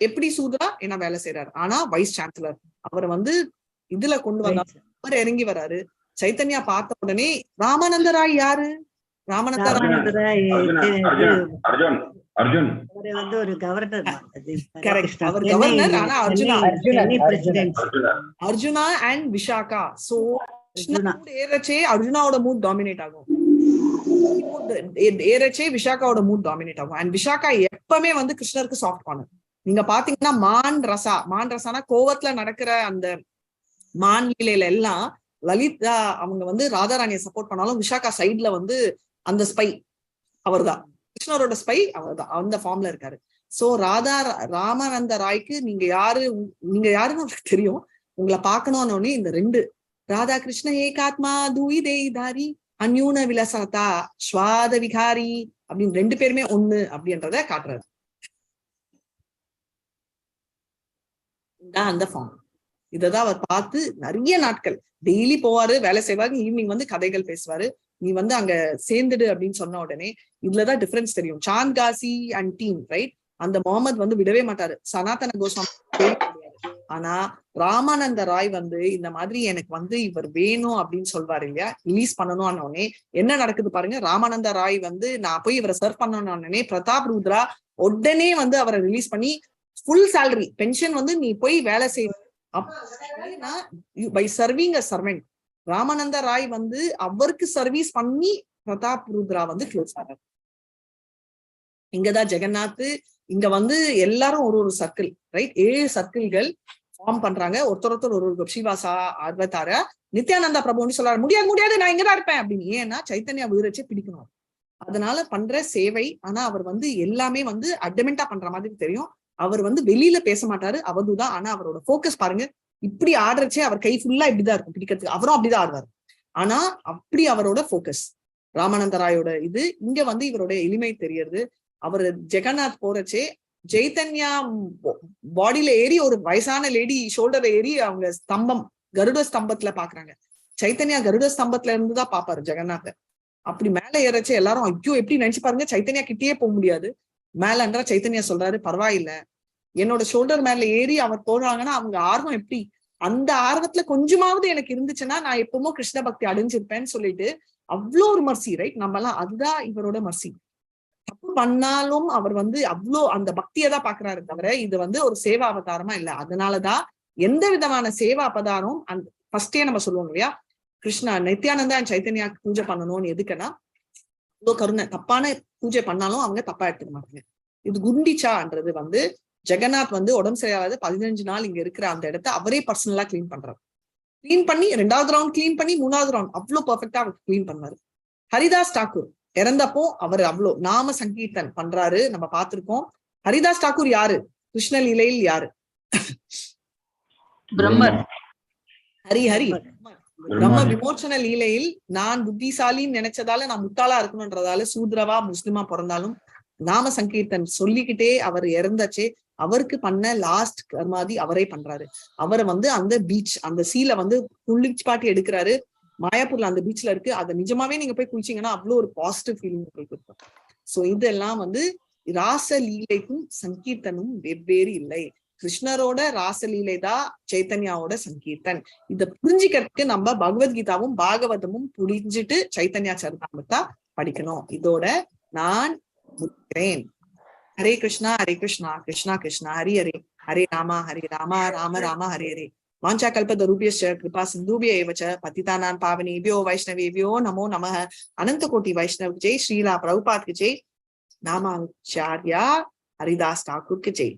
எப்படி சூத்ரா என்ன வேலை செய்யறாரு, ஆனா வைஸ் சான்சலர். அவர் வந்து இதுல கொண்டு வந்தாரு, அவர் இறங்கி வராரு. சைத்தன்யா பார்த்த உடனே ராமானந்த ராய் யாரு? ராமானந்த ராய் அர்ஜுன் வந்து ஒரு கவர்னர். கரெக்ட், அவர் கவர்னர். ஆனா அர்ஜுனா அண்ட் விஷாகா. சோ ஏறச்சே அர்ஜுனாவோட மூட் டாமினேட் ஆகும், ஏறச்சே விஷாக்காவோட மூட் டாமினேட் ஆகும். அண்ட் விஷாக்கா எப்பவுமே வந்து கிருஷ்ணருக்கு சாஃப்ட் கார்னர். நீங்க பாத்தீங்கன்னா மான் ரசானா கோவத்துல நடக்கிற அந்த மான் லீலையில எல்லாம் லலிதா அவங்க வந்து ராதாராணியை சப்போர்ட் பண்ணாலும் விஷாக்கா சைட்ல வந்து அந்த ஸ்பை அவர்தான், கிருஷ்ணரோட ஸ்பை அவர்தான், அந்த ஃபார்ம்ல இருக்காரு. சோ ராமானந்த ராய்க்கு நீங்க யாருன்னு அவருக்கு தெரியும். உங்களை பார்க்கணும்னு இந்த 2 ராதா கிருஷ்ண ஏகாத்மா தூயி தேய்தாரி அந்யூன விலசதா ஸ்வாத விகாரி அப்படின்னு 2 பேருமே ஒண்ணு அப்படின்றத காட்டுறாரு. அந்த ஃபார்ம் இததான் அவர் பார்த்து நிறைய நாட்கள் டெய்லி போவாரு, வேலை செய்வாரு, ஈவினிங் வந்து கதைகள் பேசுவாரு. நீ வந்து அங்க சேர்ந்துடு அப்படின்னு சொன்ன உடனே இதுலதான் டிஃபரன்ஸ் தெரியும். Chand Kashi and team, right? அந்த முகமது வந்து விடவே மாட்டாரு, சனாதன கோஸ்வாமி. ஆனா ராமானந்த ராய் வந்து இந்த மாதிரி எனக்கு வந்து இவர் வேணும் அப்படின்னு சொல்வாரு இல்லையா, ரிலீஸ் பண்ணணும் உடனே என்ன நடக்குது பாருங்க. ராமானந்த ராய் வந்து நான் போய் இவரை சர்வ் பண்ணணும் உடனே பிரதாப் ருத்ரா உடனே வந்து அவரை ரிலீஸ் பண்ணி ஃபுல் சேலரி பென்ஷன் வந்து நீ போய் வேலை செய்ய by serving a servant. Ramananda Ray வந்து அவருக்கு சர்வீஸ் பண்ணி பிரதாப் ருத்ரா வந்து க்ளோஸ் ஆனார். இங்கதான் ஜெகநாத் இங்க வந்து எல்லாரும் ஒரு சர்க்கிள், ரைட்? 7 சர்க்கிள்கள் ஃபார்ம் பண்றாங்க. ஒருத்தர் ஒரு ஸ்ரீவாசா அவதார நித்யானந்தா பிரபுன்னு சொல்றாரு, முடியாது நான் இங்கதான் இருப்பேன் அப்படின்னு. ஏன்னா சைத்தன்யா விருச்சே பிடிக்கணும், அதனால பண்ற சேவை. ஆனா அவர் வந்து எல்லாமே வந்து அட்மெண்டா பண்ற மாதிரி தெரியும். அவர் வந்து வெளியில பேச மாட்டாரு, அவதுதான். ஆனா அவரோட போக்கஸ் பாருங்க, இப்படி ஆடுறச்சே அவர் கை ஃபுல்லா இப்படிதான் இருக்கும் பிடிக்கிறதுக்கு, அவரும் அப்படிதான் ஆடுவார். ஆனா அப்படி அவரோட போக்கஸ் ராமானந்த ராயோட இது. இங்க வந்து இவரோட எளிமை தெரியறது. அவர் ஜெகநாத் போறச்சே சைத்தன்யா பாடியில ஏறி ஒரு வயசான லேடி ஷோல்டர்ல ஏறி அவங்க ஸ்தம்பம் கருட ஸ்தம்பத்துல பாக்குறாங்க. சைத்தன்யா கருட ஸ்தம்பத்துல இருந்துதான் பாப்பாரு ஜெகநாத. அப்படி மேல ஏறச்சே எல்லாரும் ஐயோ எப்படி நினைச்சு பாருங்க, சைத்தன்யா கிட்டேயே போக முடியாது. மேலன்றா சைத்தன்யா சொல்றாரு, பரவாயில்ல, என்னோட ஷோல்டர் மேல ஏறி அவர் போடுறாங்கன்னா அவங்க ஆர்வம் எப்படி, அந்த ஆர்வத்துல கொஞ்சமாவது எனக்கு இருந்துச்சுன்னா நான் எப்பவுமோ கிருஷ்ண பக்தி அடைஞ்சிருப்பேன்னு சொல்லிட்டு அவ்வளோ ஒரு மர்சி, ரைட்? நம்ம எல்லாம் அதுதான் இவரோட மர்சி. தப்பு பண்ணாலும் அவர் வந்து அவ்வளோ அந்த பக்தியை தான் பாக்குறாரு தவிர இது வந்து ஒரு சேவா அவதாரமா இல்லை. அதனாலதான் எந்த விதமான சேவா அவதாரம் அந்த ஃபர்ஸ்டே நம்ம சொல்லுவோம் இல்லையா, கிருஷ்ணா நித்யானந்தா அண்ட் சைத்தன்யா பூஜை பண்ணணும்னு. எதுக்குன்னா இவ்வளோ கருணை, தப்பான பூஜை பண்ணாலும் அவங்க தப்பா எடுத்துக்க மாட்டாங்க. இது குண்டிச்சான்றது வந்து ஜெகநாத் வந்து உடம்பு சரியாவது 15 நாள் இங்க இருக்கிற அந்த இடத்த அவரே பர்சனலா கிளீன் பண்றாரு. கிளீன் பண்ணி 2வது ரவுண்ட் கிளீன் பண்ணி 3வது ரவுண்ட் அவ்வளவு பெர்ஃபெக்டா அவர் கிளீன் பண்ணாரு. ஹரிதாஸ் தாக்கூர் இறந்தப்போ அவர் அவ்வளவு நாம சங்கீர்த்தன் பண்றாரு, நம்ம பார்த்திருக்கோம். ஹரிதாஸ் தாக்கூர் யாரு? கிருஷ்ண லீலையில் யாரு? பிரம்மர். ஹரி பிரம்ம விமோச்சன லீலையில் நான் புத்திசாலின்னு நினைச்சதால நான் முட்டாளா இருக்கணும்ன்றதால சூத்ரவா முஸ்லிமா பிறந்தாலும் நாம சங்கீர்த்தன் சொல்லிக்கிட்டே அவர் இறந்தச்சே அவருக்கு பண்ண லாஸ்ட் கர்மாதி அவரே பண்றாரு. அவரை வந்து அந்த பீச் அந்த சீல வந்து குளிப்பாட்டி எடுக்கிறாரு. மாயாப்பூர்ல அந்த பீச்ல இருக்கு. அதை நிஜமாவே நீங்க போய் குளிச்சீங்கன்னா அவ்வளவு ஒரு பாசிட்டிவ் ஃபீலிங் உங்களுக்கு இருக்கும். சோ இதெல்லாம் வந்து ராசலீலைக்கும் சங்கீர்த்தனும் வெவ்வேறு இல்லை. கிருஷ்ணரோட ராசலீலை தான் சைத்தன்யாவோட சங்கீர்த்தன். இத புரிஞ்சுக்கிறதுக்கு நம்ம பகவத்கீதாவும் பாகவதமும் புரிஞ்சுட்டு சைத்தன்யா சரிதாமிரதா படிக்கணும். இதோட நான் முடிக்கிறேன். ஹரே கிருஷ்ணா கிருஷ்ணா கிருஷ்ணா ஹரி ஹரே, ஹரே ராமா ராம ராம ஹரே ஹரே. வாஞ்சா கல்பதருபியஸ்ச கிருபா சிந்துபிய ஏவ ச பதிதானாம் பாவனேபியோ வைஷ்ணவேபியோ நமோ நமः. அனந்த கோட்டி வைஷ்ணவ் ஜெய். ஸ்ரீலா பிரபுபாத் கி ஜெய். நாமாச்சாரியா ஹரிதாஸ் டாக்கூர் கி ஜெய்.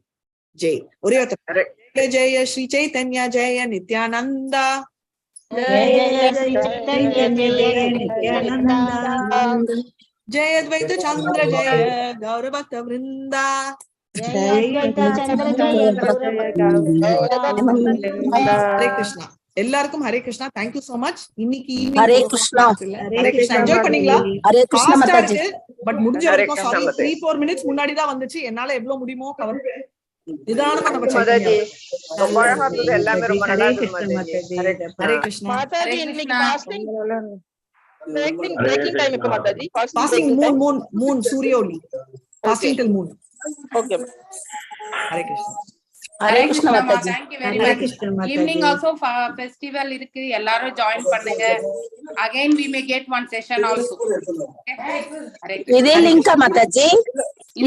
ஜெய். ஒரே ஒருத்தர் ஜெய ஸ்ரீ சைத்தன்யா ஜெய நித்யானந்தா. जय अद्वैत चंद्र जय गौर भक्त वृंदा. हरे कृष्णा. எல்லாருக்கும் Hare Krishna. Thank you so much. இன்னைக்கு ஹரே கிருஷ்ணா. ஹரே கிருஷ்ணா. என்ஜாய் பண்ணீங்களா? ஹரே கிருஷ்ணா மாதாஜி. பட் முடிஞ்ச வரைக்கும் சாரி 3-4 மினிட்ஸ் முன்னாடி தான் வந்துச்சு. என்னால எவ்வளவு முடியுமோ கவர் நிதானமா நம்ம மாதாஜி ரொம்ப அழகா இருந்தது. எல்லாமே ரொம்ப நல்லா இருந்தது மாதாஜி. ஹரே கிருஷ்ணா. மாதாஜி இன்னைக்கு ஃபாஸ்டிங் breaking time இப்ப மாதாஜி. fasting moon சூரிய ஒளி. fasting till moon. Okay. Hare Krishna. Hare Krishna Mataji. Thank you very much. Evening also festival இருக்கு, எல்லாரும் ஜாயின் பண்ணுங்க. Again we may get one session also. இதே லிங்க் மாதாஜி.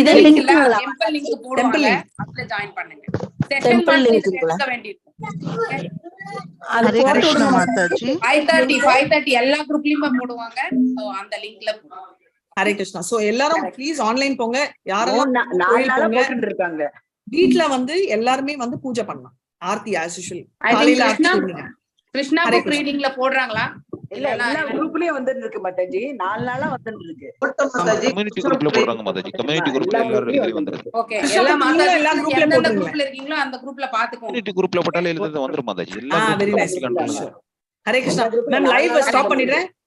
இதே லிங்க் டெம்பிள் லிங்க் போடுவாங்க, அதுல ஜாயின் பண்ணுங்க. செஷன் லிங்க் எடுக்க வேண்டியிருக்கும். ஹரே கிருஷ்ணா மாதாஜி. 5:30 எல்லா குரூப்லயும் போடுவாங்க. சோ அந்த லிங்க்ல ஹரே கிருஷ்ணா. சோ எல்லாரும் ப்ளீஸ் ஆன்லைன் போங்க. யாரெல்லாம் 4 நாளா போட்டுட்டு இருக்காங்க. வீட்ல வந்து எல்லாருமே வந்து பூஜை பண்ணலாம். Aarthi as usual. I think காலையில ஆர்த்தி பண்ணுங்க. கிருஷ்ணா புக் ரீடிங்ல போடுறாங்களா? இல்ல எல்லா குரூப்லயும் வந்துட்டு இருக்கு மாதாஜி. 4 நாளா வந்துட்டு இருக்கு. கம்யூனிட்டி குரூப்ல போடுறாங்க மாதாஜி. கம்யூனிட்டி குரூப்ல எல்லாரும் இதுல வந்துருது. ஓகே, எல்லா மாதாஜி எல்லா குரூப்ல எந்த போடுங்க. குரூப்ல இருக்கீங்களோ அந்த குரூப்ல பாத்துக்கோங்க. கம்யூனிட்டி குரூப்ல போட்டாலே எழுதுறது வந்துரும் மாதாஜி. எல்லா very nice. Hare Krishna. Ma'am live stop பண்ணிடுறேன்.